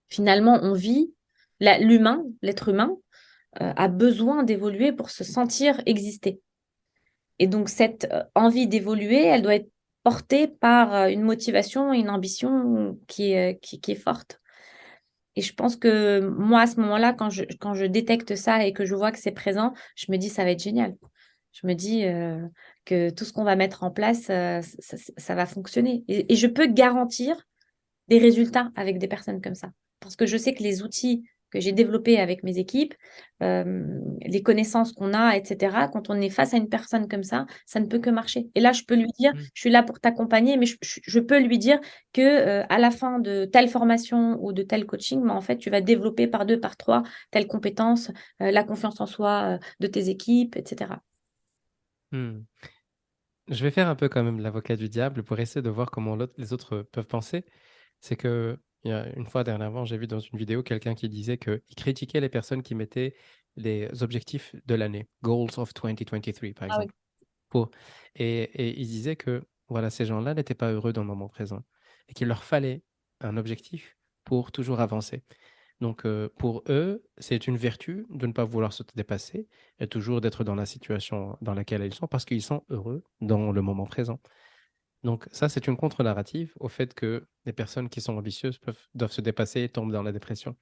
Finalement, on vit, l'être humain, a besoin d'évoluer pour se sentir exister. Et donc, cette envie d'évoluer, elle doit être portée par une motivation et une ambition qui est forte. Et je pense que moi, à ce moment-là, quand je détecte ça et que je vois que c'est présent, je me dis, ça va être génial. Je me dis que tout ce qu'on va mettre en place, ça va fonctionner. Et je peux garantir des résultats avec des personnes comme ça. Parce que je sais que les outils que j'ai développés avec mes équipes, les connaissances qu'on a, etc., quand on est face à une personne comme ça ne peut que marcher. Et là, je peux lui dire, Mm. je suis là pour t'accompagner, mais je peux lui dire que à la fin de telle formation ou de tel coaching, en fait, tu vas développer par deux, par trois, telle compétence, la confiance en soi de tes équipes, etc. Hmm. Je vais faire un peu quand même l'avocat du diable pour essayer de voir comment les autres peuvent penser. C'est que il y a une fois dernièrement, j'ai vu dans une vidéo quelqu'un qui disait qu'il critiquait les personnes qui mettaient les objectifs de l'année, Goals of 2023 par Ah oui. exemple. Pour, et il disait que voilà, ces gens-là n'étaient pas heureux dans le moment présent et qu'il leur fallait un objectif pour toujours avancer. Donc, pour eux, c'est une vertu de ne pas vouloir se dépasser et toujours d'être dans la situation dans laquelle ils sont parce qu'ils sont heureux dans le moment présent. Donc, ça, c'est une contre-narrative au fait que les personnes qui sont ambitieuses doivent se dépasser et tombent dans la dépression.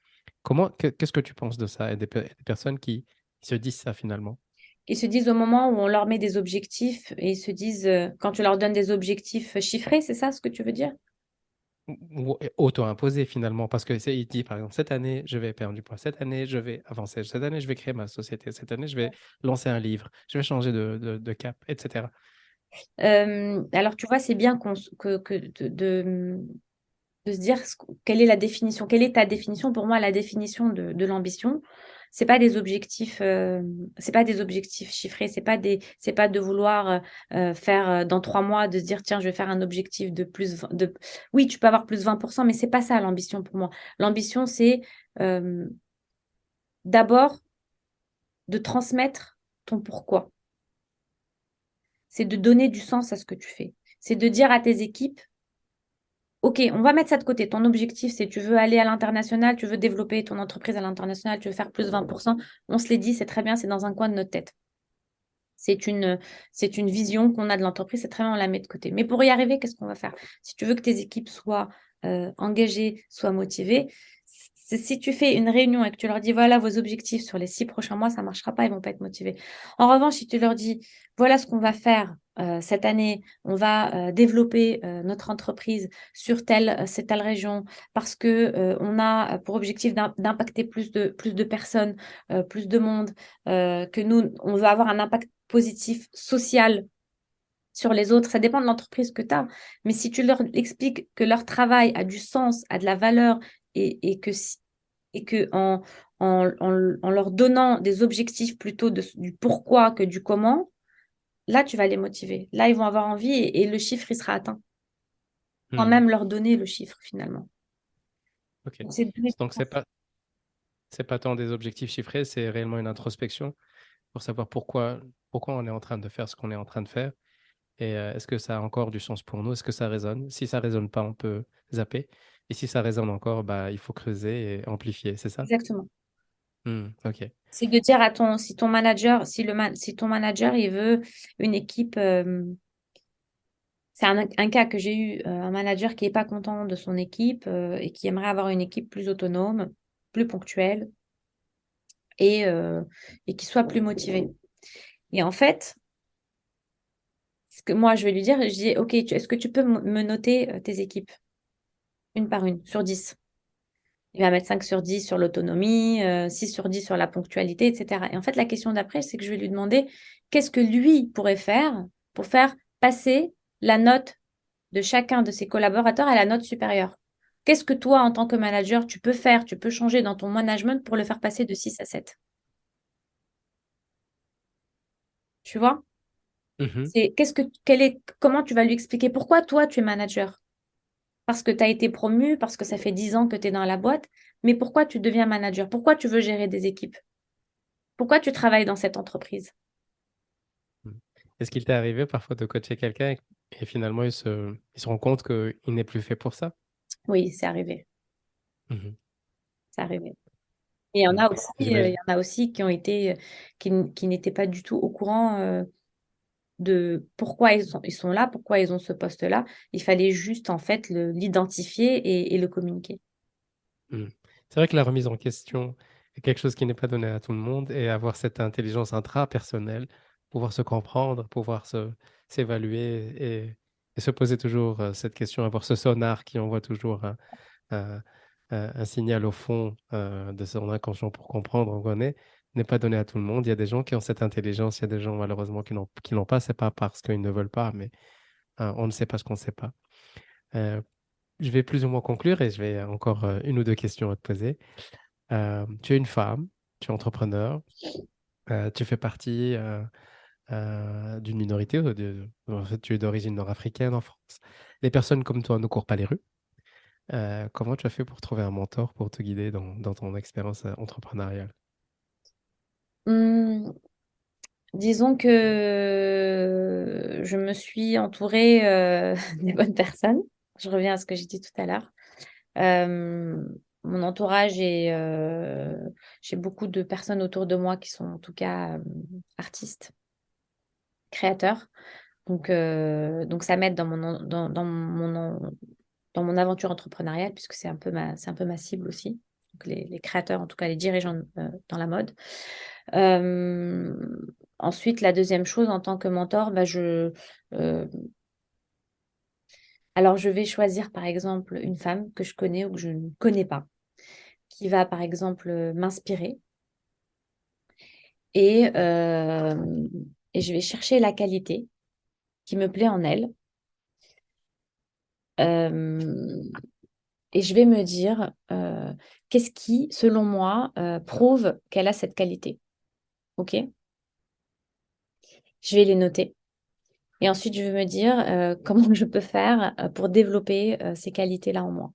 Qu'est-ce que tu penses de ça et des personnes qui se disent ça finalement? Ils se disent au moment où on leur met des objectifs et ils se disent, quand tu leur donnes des objectifs chiffrés, c'est ça ce que tu veux dire? Ou auto-imposer finalement, parce que il dit par exemple, cette année, je vais perdre du poids, cette année, je vais avancer, cette année, je vais créer ma société, cette année, je vais lancer un livre, je vais changer de cap, etc. Alors, tu vois, c'est bien de se dire quelle est la définition, quelle est ta définition. Pour moi, la définition de l'ambition, c'est pas des objectifs chiffrés, c'est pas de vouloir faire dans 3 mois, de se dire tiens, je vais faire un objectif de oui, tu peux avoir plus 20%, mais c'est pas ça l'ambition pour moi. L'ambition, c'est euh, d'abord de transmettre ton pourquoi. C'est de donner du sens à ce que tu fais. C'est de dire à tes équipes, OK, on va mettre ça de côté. Ton objectif, c'est tu veux aller à l'international, tu veux développer ton entreprise à l'international, tu veux faire plus 20%. On se l'est dit, c'est très bien, c'est dans un coin de notre tête. C'est une, c'est une vision qu'on a de l'entreprise, c'est très bien, on la met de côté. Mais pour y arriver, qu'est-ce qu'on va faire? Si tu veux que tes équipes soient engagées, soient motivées, Si tu fais une réunion et que tu leur dis, voilà vos objectifs sur les 6 prochains mois, ça ne marchera pas, ils ne vont pas être motivés. En revanche, si tu leur dis, voilà ce qu'on va faire cette année, on va développer notre entreprise sur cette telle région parce que on a pour objectif d'impacter plus de personnes, plus de monde, que nous, on veut avoir un impact positif social sur les autres. Ça dépend de l'entreprise que tu as. Mais si tu leur expliques que leur travail a du sens, a de la valeur et que en leur donnant des objectifs plutôt du pourquoi que du comment, là, tu vas les motiver. Là, ils vont avoir envie et le chiffre, il sera atteint. Sans Hmm. même leur donner le chiffre finalement. Ok. Donc, c'est donner- Donc, c'est pas tant des objectifs chiffrés, c'est réellement une introspection pour savoir pourquoi on est en train de faire ce qu'on est en train de faire. Et est-ce que ça a encore du sens pour nous? Est-ce que ça résonne? Si ça résonne pas, on peut zapper. Et si ça résonne encore, bah, il faut creuser et amplifier, c'est ça? Exactement. Ok. C'est de dire à si ton manager, si ton manager, il veut une équipe, c'est un cas que j'ai eu, un manager qui n'est pas content de son équipe et qui aimerait avoir une équipe plus autonome, plus ponctuelle et, euh, et qui soit plus motivée. Et en fait, ce que moi, je vais lui dire, je dis, OK, est-ce que tu peux me noter tes équipes, une par une, sur 10. Il va mettre 5 sur 10 sur l'autonomie, 6 sur 10 sur la ponctualité, etc. Et en fait, la question d'après, c'est que je vais lui demander qu'est-ce que lui pourrait faire pour faire passer la note de chacun de ses collaborateurs à la note supérieure. Qu'est-ce que toi, en tant que manager, tu peux faire, tu peux changer dans ton management pour le faire passer de 6 à 7? Tu vois? Mhm. C'est comment tu vas lui expliquer pourquoi toi, tu es manager? Parce que tu as été promu, parce que ça fait 10 ans que tu es dans la boîte, mais pourquoi tu deviens manager? Pourquoi tu veux gérer des équipes? Pourquoi tu travailles dans cette entreprise? Mhm. Est-ce qu'il t'est arrivé parfois de coacher quelqu'un et finalement il se rend compte qu'il n'est plus fait pour ça? Oui, c'est arrivé. Mhm. C'est arrivé. Et Mhm. il J'imagine. y en a aussi qui ont été, qui n'étaient pas du tout au courant de pourquoi ils sont là, pourquoi ils ont ce poste-là. Il fallait juste en fait l'identifier et le communiquer. Mhm. C'est vrai que la remise en question est quelque chose qui n'est pas donné à tout le monde et avoir cette intelligence intrapersonnelle, pouvoir se comprendre, pouvoir s'évaluer et se poser toujours cette question, avoir ce sonar qui envoie toujours un, un signal au fond de son inconscient pour comprendre où on est, n'est pas donné à tout le monde. Il y a des gens qui ont cette intelligence, il y a des gens malheureusement qui l'ont pas. C'est pas parce qu'ils ne veulent pas, mais on ne sait pas ce qu'on ne sait pas. Euh, je vais plus ou moins conclure et je vais encore une ou deux questions à te poser. Tu es une femme, tu es entrepreneur, tu fais partie d'une minorité, en fait, tu es d'origine nord-africaine en France. Les personnes comme toi ne courent pas les rues. Comment tu as fait pour trouver un mentor pour te guider dans ton expérience entrepreneuriale? Hum, disons que je me suis entourée des bonnes personnes. Je reviens à ce que j'ai dit tout à l'heure. Euh, Mon entourage j'ai beaucoup de personnes autour de moi qui sont en tout cas artistes, créateurs. Donc ça m'aide dans mon aventure entrepreneuriale, puisque c'est un peu ma cible aussi. Donc les créateurs, en tout cas les dirigeants dans la mode. Euh, Ensuite, la deuxième chose, en tant que mentor, euh, alors je vais choisir par exemple une femme que je connais ou que je ne connais pas, qui va par exemple m'inspirer et, euh, et je vais chercher la qualité qui me plaît en elle. Euh, Et je vais me dire, qu'est-ce qui, selon moi, prouve qu'elle a cette qualité? OK? Je vais les noter. Et ensuite, je vais me dire, comment je peux faire pour développer ces qualités-là en moi.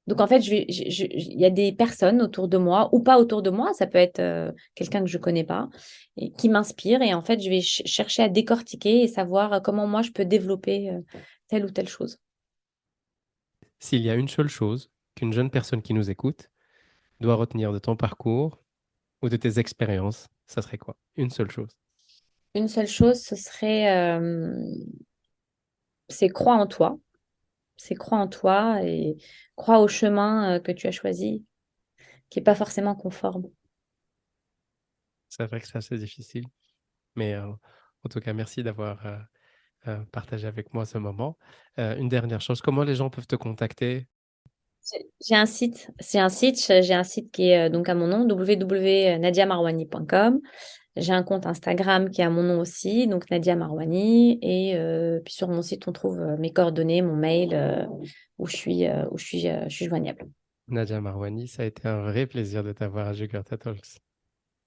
Donc, en fait, il y a des personnes autour de moi, ou pas autour de moi, ça peut être quelqu'un que je ne connais pas, et qui m'inspire. Et en fait, je vais chercher à décortiquer et savoir comment moi, je peux développer telle ou telle chose. S'il y a une seule chose qu'une jeune personne qui nous écoute doit retenir de ton parcours ou de tes expériences, ça serait quoi? Une seule chose. Une seule chose, ce serait, c'est crois en toi. C'est crois en toi et crois au chemin que tu as choisi. qui est pas forcément conforme. C'est vrai que c'est assez difficile. Mais en tout cas, merci d'avoir partagé avec moi ce moment. Une dernière chose, comment les gens peuvent te contacter? J'ai un site, j'ai un site qui est donc à mon nom, www.nadiamarwani.com. J'ai un compte Instagram qui est à mon nom aussi, donc Nadia Marwani. Et puis sur mon site, on trouve mes coordonnées, mon mail, je suis joignable. Nadia Marwani, ça a été un vrai plaisir de t'avoir à Jugurtha Talks.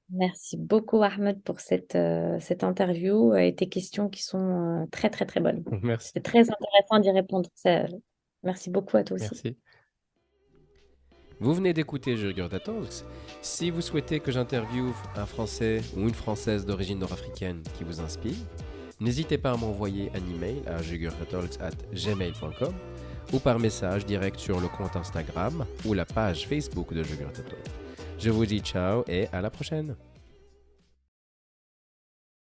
Merci beaucoup, Ahmed, pour cette interview et tes questions qui sont très, très, très bonnes. Merci, C'était très intéressant d'y répondre. Merci beaucoup à toi aussi. merci. Vous venez d'écouter Jugurtha Talks. Si vous souhaitez que j'interviewe un Français ou une Française d'origine nord-africaine qui vous inspire, n'hésitez pas à m'envoyer un email à jugurthatalks@gmail.com ou par message direct sur le compte Instagram ou la page Facebook de Jugurtha Talks. Je vous dis ciao et à la prochaine.